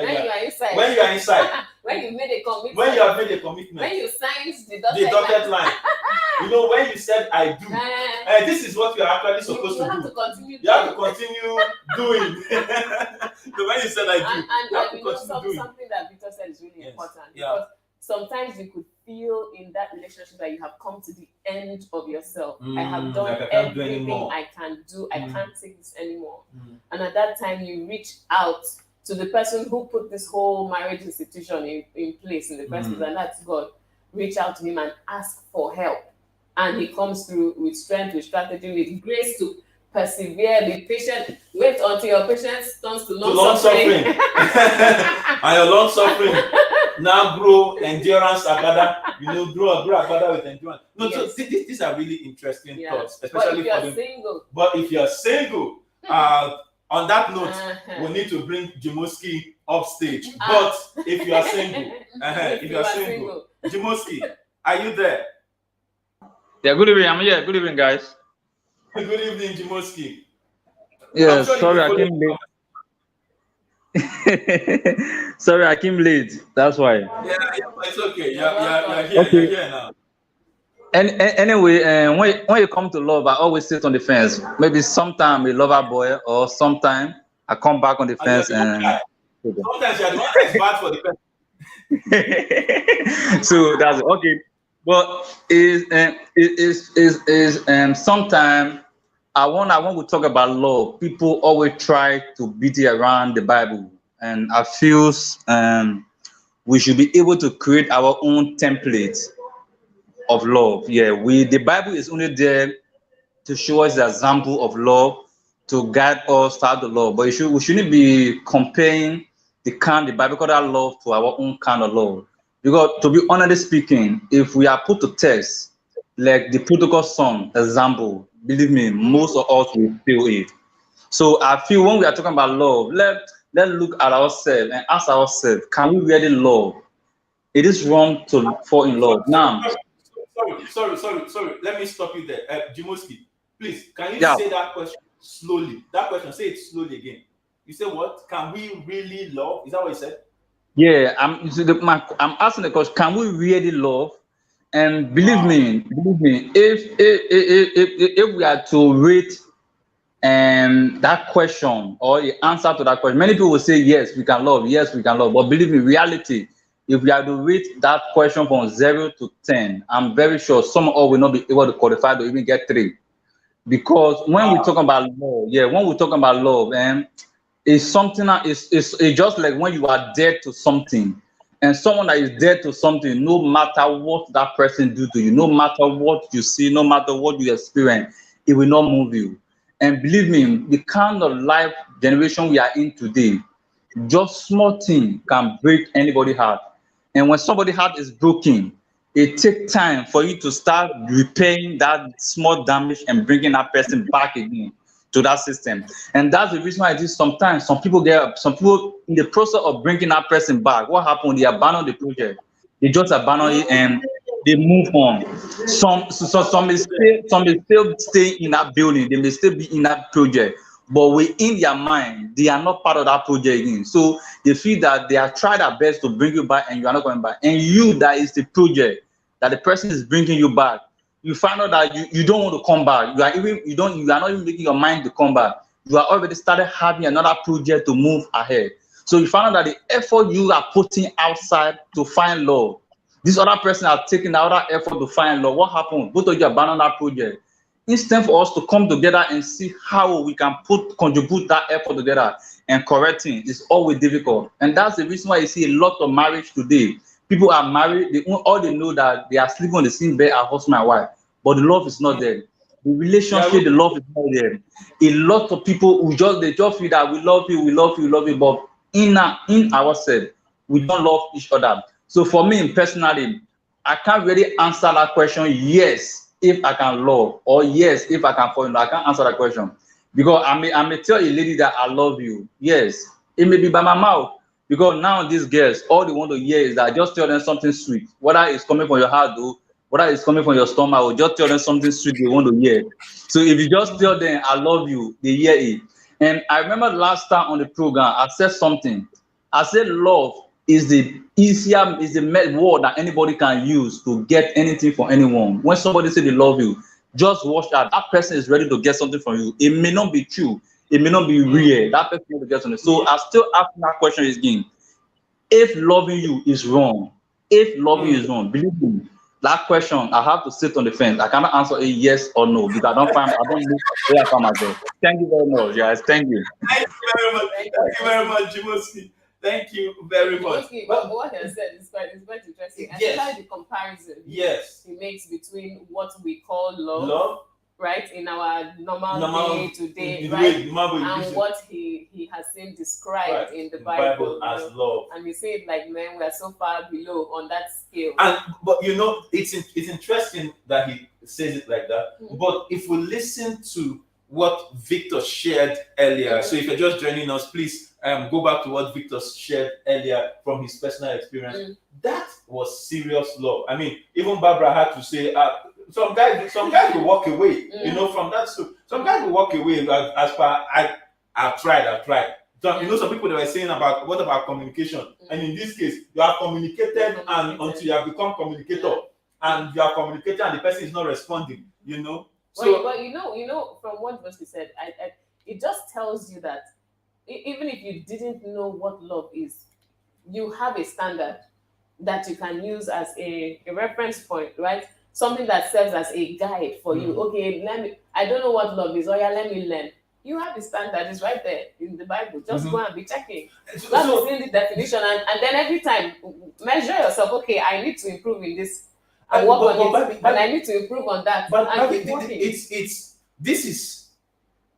when you are inside, when you made a commitment, when you have made a commitment, when you signed the dotted line, when you said I do, this is what you are actually supposed to do. You have to continue doing. So when you said I do, you have to continue doing. Something that Victor said is really important, because sometimes you could feel in that relationship that you have come to the end of yourself. I have done everything I can do. I can't take this anymore. And at that time, you reach out to the person who put this whole marriage institution in place in the first place, and that's God. Reach out to him and ask for help. And he comes through with strength, with strategy, with grace to persevere, be patient. Wait until your patience turns to long suffering. And your long suffering now grow endurance agbada. Grow agbada with endurance. No, so these are really interesting thoughts, especially but if you're single. But if you're single, on that note, we need to bring Jimoski off stage. But if you are single, if you are single, Jimoski, are you there? Yeah, good evening. I'm here. Good evening, guys. Good evening, Jimoski. I'm Yes, sure if you sorry I follow, came late. Sorry I came late. That's why. yeah, it's okay. You're welcome. You're Okay. here now. Anyway, when you come to love, I always sit on the fence. Maybe sometime a lover boy, or sometime I come back on the And you're fence the one and guy. Sometimes you're the one that is bad for the person. so that's it. Okay. But sometime I want to talk about love. People always try to beat it around the Bible, and I feel we should be able to create our own template of love. Yeah, the Bible is only there to show us the example of love, to guide us how to love. But we shouldn't be comparing the biblical love to our own kind of love. Because to be honestly speaking, if we are put to test, like the protocol song example, believe me, most of us will feel it. So I feel when we are talking about love, let's look at ourselves and ask ourselves, can we really love? It is wrong to fall in Sorry, love. Now, sorry. Let me stop you there. Jimoski, please, can you yeah, say that question slowly? That question, say it slowly again. You say what? Can we really love? Is that what you said? yeah, I'm asking the question, can we really love? And Wow. believe me, if we are to rate that question or the answer to that question, many people will say yes, we can love, yes, we can love. But believe me, reality, if we are to rate that question from 0 to 10, I'm very sure some of us will not be able to qualify to even get 3. Because when we talk Wow. about love, yeah, when we talk about love, it's something that it's just like when you are dead to something, and someone that is dead to something, no matter what that person do to you, no matter what you see, no matter what you experience, it will not move you. And believe me, the kind of life generation we are in today, just small thing can break anybody's heart. And when somebody's heart is broken, it takes time for you to start repairing that small damage and bringing that person back again to that system. And that's the reason why it is sometimes some people in the process of bringing that person back, what happened? They abandon the project. They just abandon it and they move on. Some may still stay in that building, they may still be in that project, but within their mind, they are not part of that project again. So they feel that they have tried their best to bring you back and you are not coming back. And you, that is the project that the person is bringing you back, you find out that you don't want to come back. You are not even making your mind to come back. You are already started having another project to move ahead. So you find out that the effort you are putting outside to find love, this other person has taken the other effort to find love. What happened? Both of you abandon that project. Instead for us to come together and see how we can contribute that effort together and correcting is always difficult. And that's the reason why you see a lot of marriage today. People are married, all they know that they are sleeping on the same bed as husband and wife, but the love is not there. The Yeah, relationship, the love is not there. A lot of people they just feel that we love you, we love you, we love you, but in ourselves, we don't love each other. So for me personally, I can't really answer that question, yes, if I can love, or yes, if I can fall in love. I can't answer that question. Because I may tell a lady that I love you. Yes, it may be by my mouth. Because now these girls, all they want to hear is that just tell them something sweet. Whether it's coming from your heart, though, whether it's coming from your stomach, or just tell them something sweet they want to hear. So if you just tell them I love you, they hear it. And I remember last time on the program, I said something. I said love is the word that anybody can use to get anything from anyone. When somebody say they love you, just watch that person is ready to get something from you. It may not be true, it may not be real. That person will get something. So I still ask that question again. If loving you is wrong, believe me, that question I have to sit on the fence. I cannot answer a yes or no because I don't know where I find myself. Thank you very much, guys. Thank you. Thank you very much. Thank you very much, Jimoski. Thank you very much. Okay, but what he said is quite interesting. Yes. Especially the comparison Yes. he makes between what we call love, right, in our normal day to day, right, and what he has seen described in the Bible as love. And we say it like, man, we are so far below on that scale. But it's interesting that he says it like that. But if we listen to what Victor shared earlier, so if you're just joining us, please go back to what Victor shared earlier from his personal experience. That was serious love. I mean, even Barbara had to say, some guys will walk away, from that. So some guys will walk away as far I've tried. So, you know, some people that were saying about what about communication, and in this case, you have communicated and until you have become communicator, and you are communicating and the person is not responding. You know. So, but you know, from what Wesley said, it just tells you that even if you didn't know what love is, you have a standard that you can use as a reference point, right? Something that serves as a guide for you. Okay, I don't know what love is, or yeah, let me learn. You have the standard, it's right there in the Bible. Just go and be checking. That is in the definition, and then every time measure yourself. Okay, I need to improve in this and work on it, and I need to improve on that. But it's this is,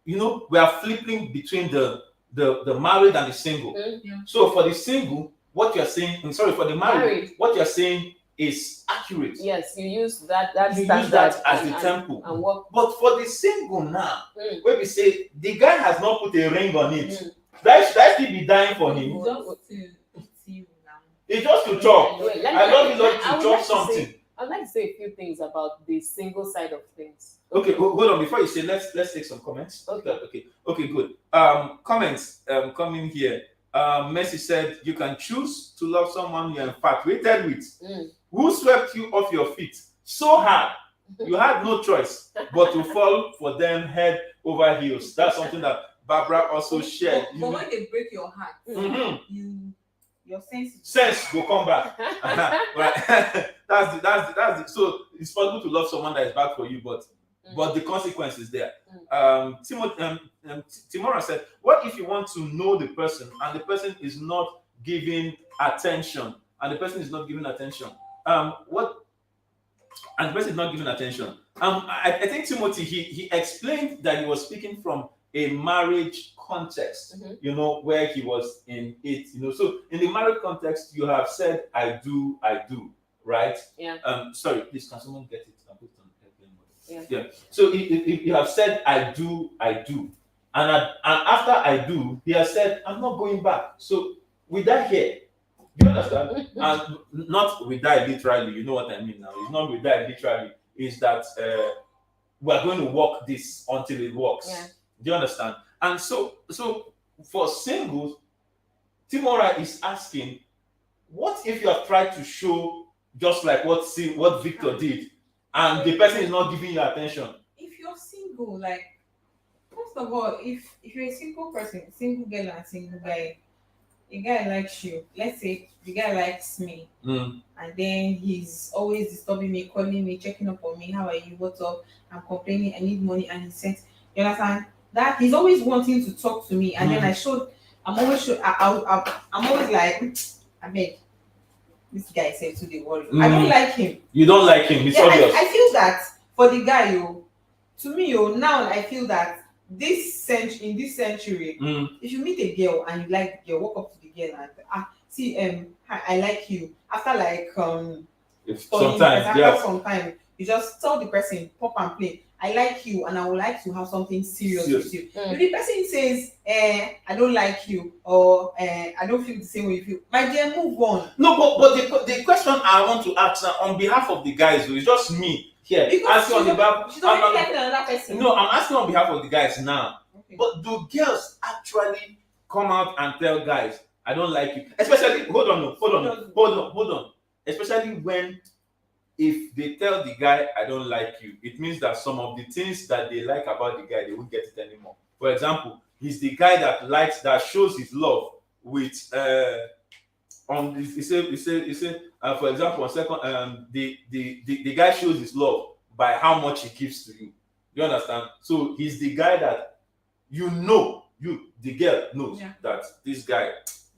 you know, we are flipping between the married and the single. So for the single, what you're saying, I'm sorry, for the married, what you're saying is accurate. Yes, you use that you use that as the temple. And work. But for the single now, when we say the guy has not put a ring on it, should I still be dying for him? It's just to chop. I love you, Lord, to chop something. I'd like to say a few things about the single side of things. Okay, hold on. Before you say, let's take some comments. Okay, good. Comments coming here. Messi said, you can choose to love someone you're infatuated with. Who swept you off your feet so hard you had no choice but to fall for them head over heels. That's something that Barbara also shared. But when they break your heart, your sense will come back. Right. that's the, so it's possible to love someone that is bad for you, but the consequence is there. Timora said, what if you want to know the person and the person is not giving attention? I think Timothy, he explained that he was speaking from a marriage context, you know, where he was in it, you know. So in the marriage context, you have said, I do, right? Yeah. Sorry, please, can someone get it? Yeah. So you have said, I do. And after I do, he has said, I'm not going back. So with that here, do you understand? And not with that literally, you know what I mean now. It's not with that literally. Is that we're going to work this until it works. Yeah. Do you understand? And so for singles, Timora is asking, what if you have tried to show just like what Victor did, and the person is not giving you attention? If you're single, like, first of all, if you're a single person, single girl and single guy, a guy likes you. Let's say the guy likes me, and then he's always disturbing me, calling me, checking up on me. How are you? What's up? I'm complaining. I need money, and he says, you understand that he's always wanting to talk to me, and then I'm always like, I beg. This guy said to the world, I don't like him. You don't like him. It's obvious. I feel that for the guy, to me, now I feel that in this century, if you meet a girl and you like the girl, walk up to the girl and see, I like you. After like sometime, you just tell the person, pop and play, I like you and I would like to have something serious with you. If the person says, I don't like you, or I don't feel the same way you feel, my dear, move on. No, but the question I want to ask on behalf of the guys, it's just me here. Because she's already like another person. No, I'm asking on behalf of the guys now. Okay. But do girls actually come out and tell guys, I don't like you? Especially, hold on. Especially when, if they tell the guy, I don't like you, it means that some of the things that they like about the guy, they won't get it anymore. For example, he's the guy that shows his love with for example, on second, the guy shows his love by how much he gives to you. You understand? So he's the guy that the girl knows that this guy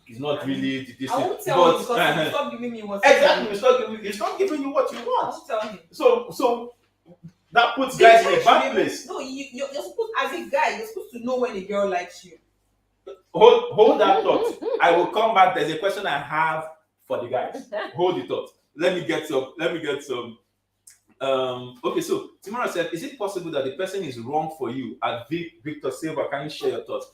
is not really this. I won't tell him because he's not giving me what he's not giving you what you want. I won't tell him. So that puts guys in a bad place. No, you're supposed, as a guy, you're supposed to know when a girl likes you. Hold that thought. I will come back. There's a question I have for the guys. Hold the thought. Let me get some. Okay, so Timora said, is it possible that the person is wrong for you? At Victor Silva, can you share your thoughts?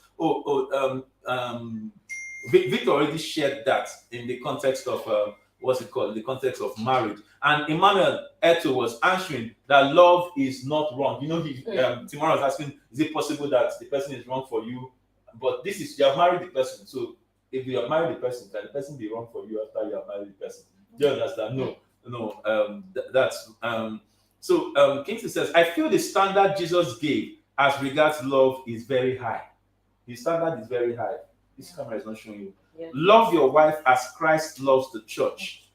Victor already shared that in the context of the context of marriage. And Emmanuel Ep3 was answering that love is not wrong. You know, Timora was asking, is it possible that the person is wrong for you? but this is, you have married the person. So if you have married the person, can the person be wrong for you after you have married the person? Do you understand? No. That's Kingsley says, I feel the standard Jesus gave as regards love is very high. The standard is very high. This camera is not showing you. Yeah. Love your wife as Christ loves the church.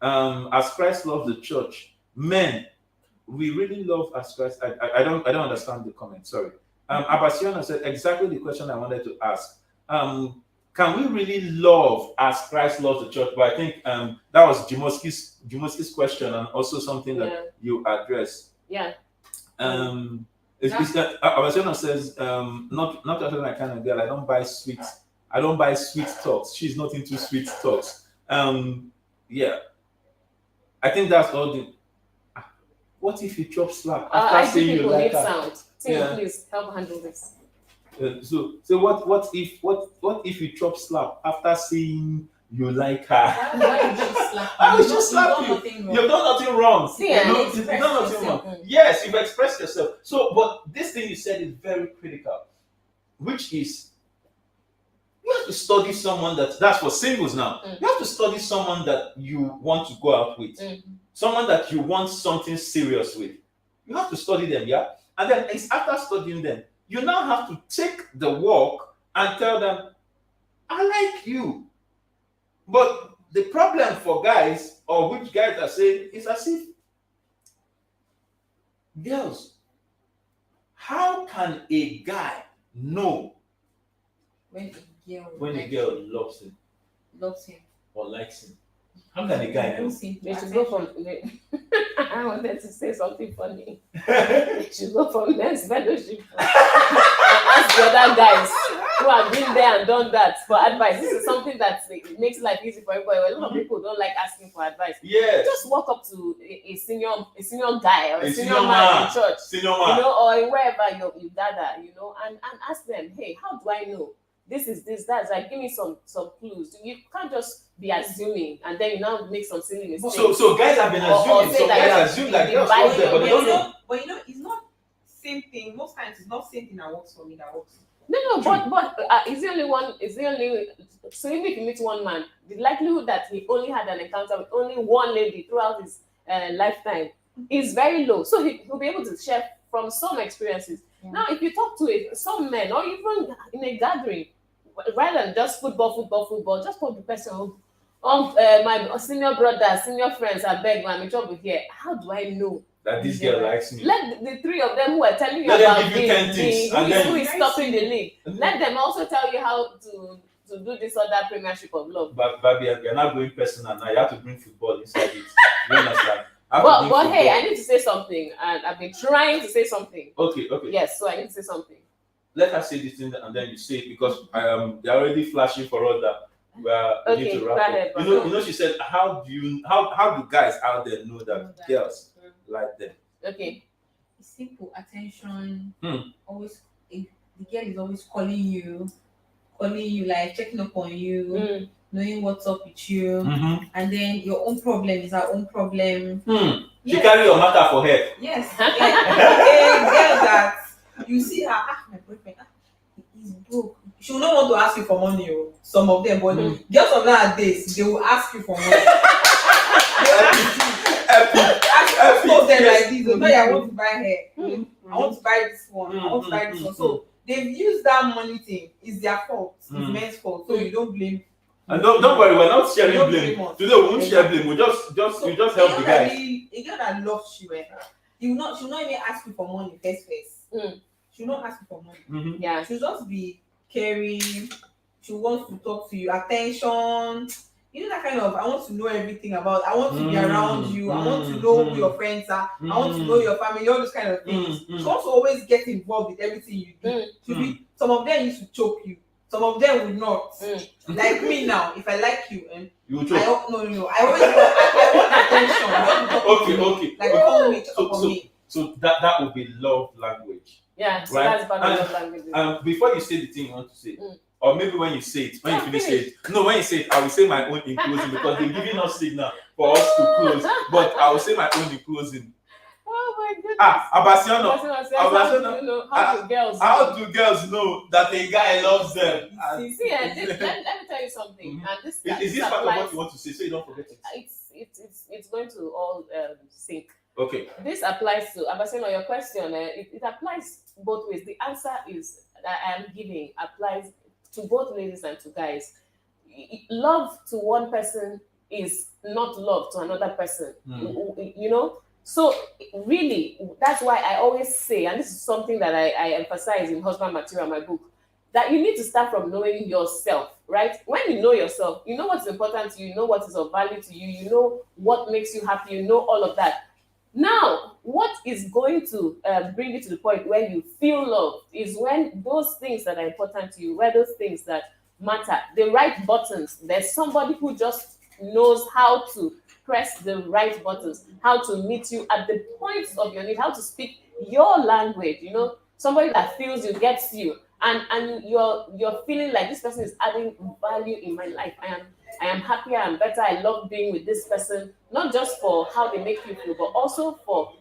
As Christ loves the church. Men, we really love as Christ. I don't understand the comment. Sorry. Abasiona said exactly the question I wanted to ask. Can we really love as Christ loves the church? But I think that was Jimoski's question, and also something that you addressed. Yeah. It's that Abasiona says, not that kind of girl. I don't buy sweets. I don't buy sweet talks. She's not into sweet talks. Yeah. I think that's all the. What if you chop slap after saying you like her? Sound. Tim, please help handle this. So what if you chop slap after saying you like her? Why would you slap? I will just slap you. You've done nothing wrong. See, you've done nothing wrong. Yes, you've expressed yourself. So, but this thing you said is very critical, which is you have to study someone that's for singles now. You have to study someone that you want to go out with, someone that you want something serious with. You have to study them, yeah? And then it's after studying them, you now have to take the walk and tell them, I like you. But the problem for guys, or which guys are saying, is as if, girls, how can a guy know when a girl loves him or likes him? How can a guy know? They should go from. I wanted to say something funny. They should go from men's fellowship and ask the other guys who have been there and done that for advice. This is something that makes life easy for everybody. A lot of people don't like asking for advice. Yeah. Just walk up to a senior guy or a senior man in church, or wherever you gather, and ask them, hey, how do I know? This is this, that's like, give me some clues. You can't just be assuming and then you now make some silly mistakes. So guys have been assuming. So guys assume that girls love them, but they don't know. But it's not same thing. Most times it's not same thing that works for me that works. No, but is the only one. Is the only. So even if you meet one man, the likelihood that he only had an encounter with only one lady throughout his lifetime is very low. So he'll be able to share from some experiences. Yeah. Now, if you talk to some men, or even in a gathering, rather than just football, just put the person my senior brother, senior friends, I beg, man, I'm in trouble here. How do I know that this girl likes me? Let the three of them who are telling you let about them give you 10 things, who is stopping the league. Let them also tell you how to do this other premiership of love. But Baby, you're not going personal now. You have to bring football inside it. You understand? But hey, I need to say something, and I've been trying to say something. Okay. Yes, so I need to say something. Let us say this thing and then you say it, because they're already flashing for us that we need to wrap up. You know, she said, how do guys out there know that girls like them? Okay. It's simple. Attention. Always, the girl is always calling you, like checking up on you, knowing what's up with you, and then your own problem is her own problem. She carry your matter for her. Yes. A girl that you see her, my boyfriend, he's broke. She will not want to ask you for money. Some of them, but girls of nowadays, they will ask you for money. Some of them like this. I want to buy hair. I want to buy this one. I want to buy this one. So they've used that money thing. It's their fault. It's men's fault. So you don't blame. And don't worry, we're not sharing blame. Today we won't share blame. We just help the guys. A girl that loves you, she will not even ask you for money first. She will not ask you for money. Yeah. She'll just be caring. She wants to talk to you. Attention. You know that kind of, I want to know everything about, I want to be around you. I want to know who your friends are. I want to know your family, all those kind of things. She wants to always get involved with everything you do. Some of them used to choke you. Some of them would not. Like me now, if I like you, and you will choke. No. I always I want attention. Okay. Like call me, talk on me. So that would be love language. Yeah, so right? That's part of love language. Before you say the thing you want to say, or maybe when you say it, when you finish it. No, when you say it, I will say my own in closing, because they're giving us signal for us to close. But I will say my own in closing. Oh my goodness. Abasiono. How do girls know? How do girls know that a guy loves them? Let me tell you something. And is this part of what you want to say, so you don't forget it? It's going to all sync. Okay. This applies to Abasiono. Your question. It applies both ways. The answer is that I am giving applies to both ladies and to guys. Love to one person is not love to another person. You know. So really, that's why I always say, and this is something that I emphasize in Husband Material, my book, that you need to start from knowing yourself, right? When you know yourself, you know what's important to you, you know what is of value to you, you know what makes you happy, you know all of that. Now, what is going to bring you to the point where you feel loved is when those things that are important to you, where those things that matter, the right buttons, there's somebody who just knows how to press the right buttons, how to meet you at the points of your need, how to speak your language, you know, somebody that feels you, gets you, and you're feeling like this person is adding value in my life. I am happier, I'm better, I love being with this person, not just for how they make you feel, but also for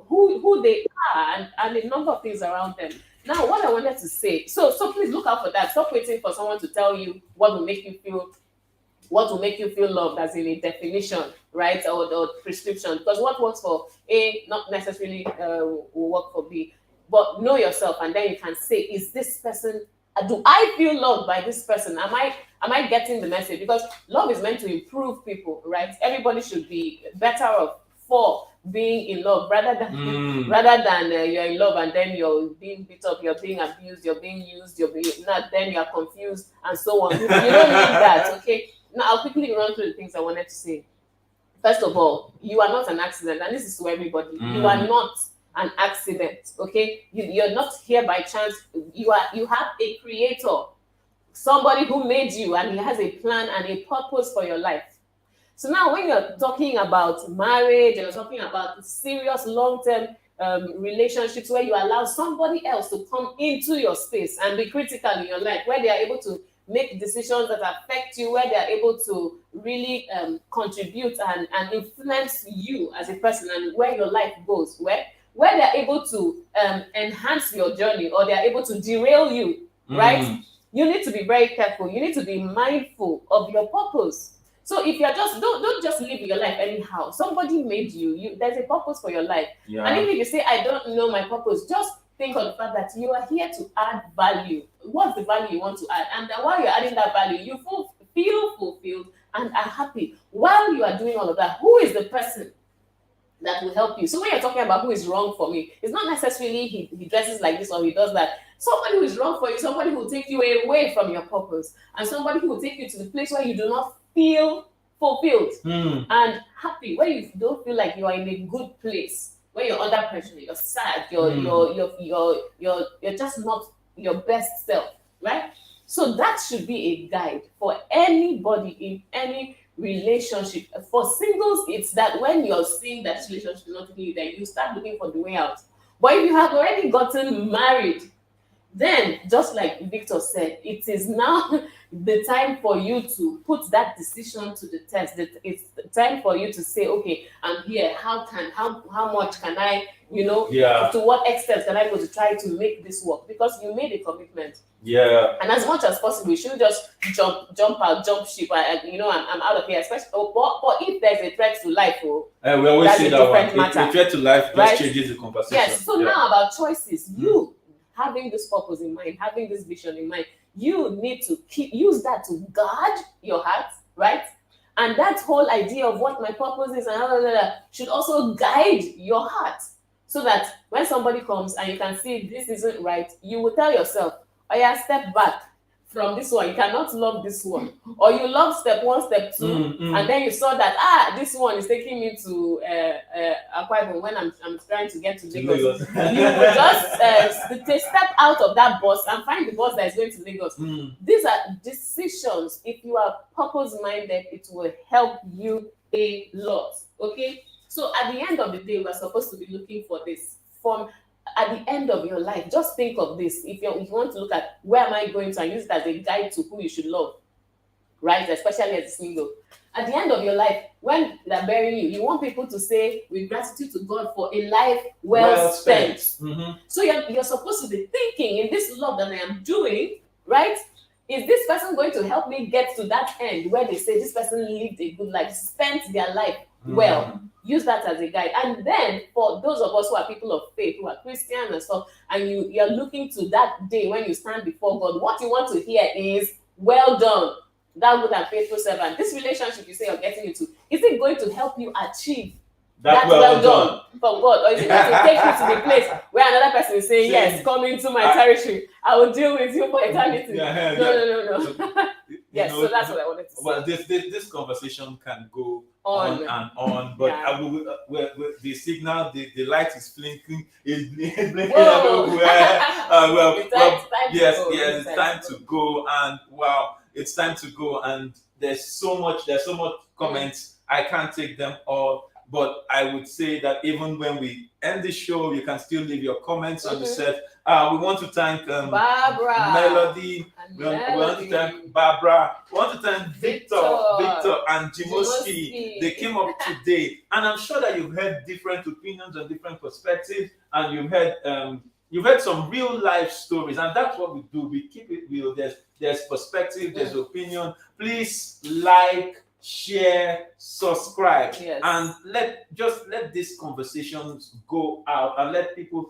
who they are and a number of things around them. Now, what I wanted to say, so please look out for that. Stop waiting for someone to tell you what will make you feel loved, as in a definition, right, or prescription. Because what works for A not necessarily will work for B. But know yourself, and then you can say, is this person? Do I feel loved by this person? Am I getting the message? Because love is meant to improve people, right? Everybody should be better off for being in love rather than you're in love and then you're being beat up, you're being abused, you're being used, then you're confused and so on. You don't need that, okay? Now, I'll quickly run through the things I wanted to say. First of all, you are not an accident, and this is to everybody. You are not an accident, okay? You're not here by chance. You have a creator, somebody who made you, and he has a plan and a purpose for your life. So now, when you're talking about marriage, and you're talking about serious long-term relationships where you allow somebody else to come into your space and be critical in your life, where they are able to make decisions that affect you, where they are able to really contribute and influence you as a person and where your life goes, where they are able to enhance your journey or they are able to derail you, right? You need to be very careful. You need to be mindful of your purpose. So if you're just don't just live your life anyhow. Somebody made you. There's a purpose for your life. Yeah. And even if you say, I don't know my purpose, just think of the fact that you are here to add value. What's the value you want to add? And while you're adding that value, you feel fulfilled and are happy. While you are doing all of that, who is the person that will help you? So when you're talking about who is wrong for me, it's not necessarily he dresses like this or he does that. Somebody who is wrong for you, somebody who will take you away from your purpose, and somebody who will take you to the place where you do not feel fulfilled and happy, where you don't feel like you are in a good place, where you're under pressure, you're sad, you're just not your best self, right? So that should be a guide for anybody in any relationship. For singles, it's that when you're seeing that relationship is not taking you there, you start looking for the way out. But if you have already gotten married, then just like Victor said, it is now the time for you to put that decision to the test. It's the time for you to say, okay, I'm here. How much can I, to what extent can I go to try to make this work? Because you made a commitment. Yeah. And as much as possible, you shouldn't just jump ship. I'm out of here. Especially, but if there's a threat to life, we always say that one. A threat to life just right? changes the conversation. Yes. So now about choices, you having this purpose in mind, having this vision in mind, you need to use that to guard your heart, right? And that whole idea of what my purpose is and should also guide your heart, so that when somebody comes and you can see this isn't right, you will tell yourself, oh yeah, step back from this one. You cannot love this one. Or you love step 1, step 2, and then you saw that this one is taking me to Akwa Ibom when I'm trying to get to Lagos. You will just step out of that bus and find the bus that is going to Lagos. These are decisions. If you are purpose-minded, it will help you a lot. Okay? So at the end of the day, we're supposed to be looking for this from at the end of your life. Just think of this. If you want to look at where am I going to, and use it as a guide to who you should love. right? Especially as a single. At the end of your life, when they're burying you, you want people to say with gratitude to God for a life well spent. Mm-hmm. So you're supposed to be thinking, in this love that I am doing, right? Is this person going to help me get to that end where they say this person lived a good life, spent their life well? Use that as a guide. And then for those of us who are people of faith, who are Christians and stuff, and you're looking to that day when you stand before God, what you want to hear is, well done, thou good and faithful servant. This relationship you say you're getting into, is it going to help you achieve that well done from God? Or is it going to take you to the place where another person is saying, yes, come into my territory, I will deal with you for eternity? No. Yes, so that's what I wanted to say. Well, this conversation can go on and on, but the signal, the light is blinking, blinking everywhere. It's time to go, and wow, it's time to go, and there's so much comments. I can't take them all, but I would say that even when we end the show, you can still leave your comments on the set. We want to thank Barbara, Melody. We want to thank Barbara. We want to thank Victor and Jimoski. They came up today, and I'm sure that you've heard different opinions and different perspectives, and you've heard some real life stories, and that's what we do. We keep it real. There's perspective, there's opinion. Please like, share, subscribe, and let these conversations go out, and let people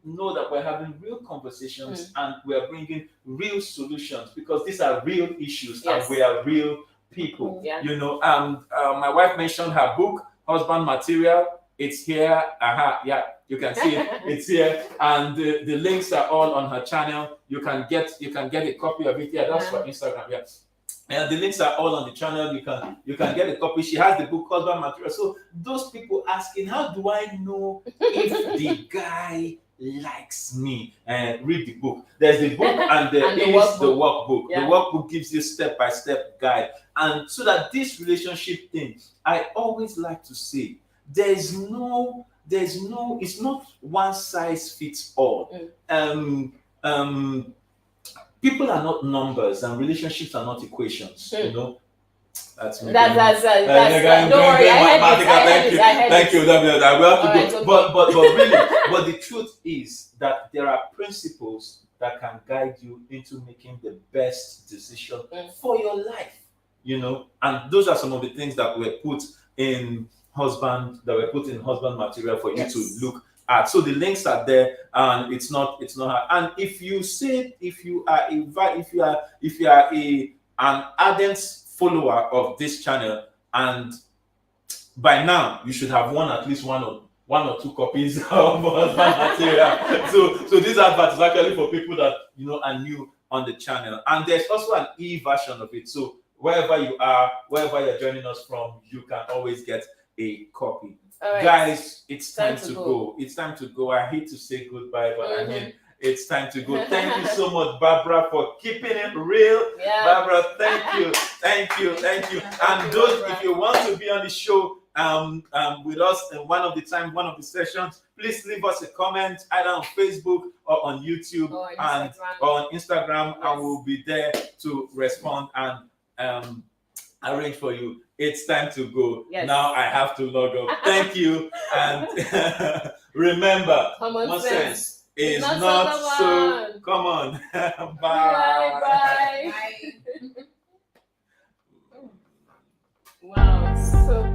know that we're having real conversations and we're bringing real solutions, because these are real issues and we are real people. You know, my wife mentioned her book, Husband Material. It's here. You can see it. It's here, and the links are all on her channel. You can get a copy of it. That's for Instagram. And the links are all on the channel. You can get a copy. She has the book Husband Material. So those people asking, how do I know if the guy likes me? Read the book. There's the book and there is the workbook. The workbook gives you step-by-step guide. And so that this relationship thing, I always like to say, it's not one size fits all. People are not numbers, and relationships are not equations. You know, that's don't worry. Thank you. I will have to go. But the truth is that there are principles that can guide you into making the best decision for your life. You know, and those are some of the things that were put in husband material for you to look at. So the links are there, and it's not hard. And if you are an ardent follower of this channel, and by now you should have won at least one or two copies of husband material. So this advert is actually for people that are new on the channel, and there's also an e-version of it. So wherever you are, wherever you're joining us from, you can always get a copy. Right. Guys, it's time to go. It's time to go. I hate to say goodbye, but I mean, it's time to go. Thank you so much, Barbara, for keeping it real. Barbara, thank you. And those, if you want to be on the show with us in one of the sessions, please leave us a comment either on Facebook or on YouTube or on Instagram, and we'll be there to respond and arrange for you. It's time to go. Now I have to log off. Thank you, and remember, common sense is not so common. Bye. Wow, so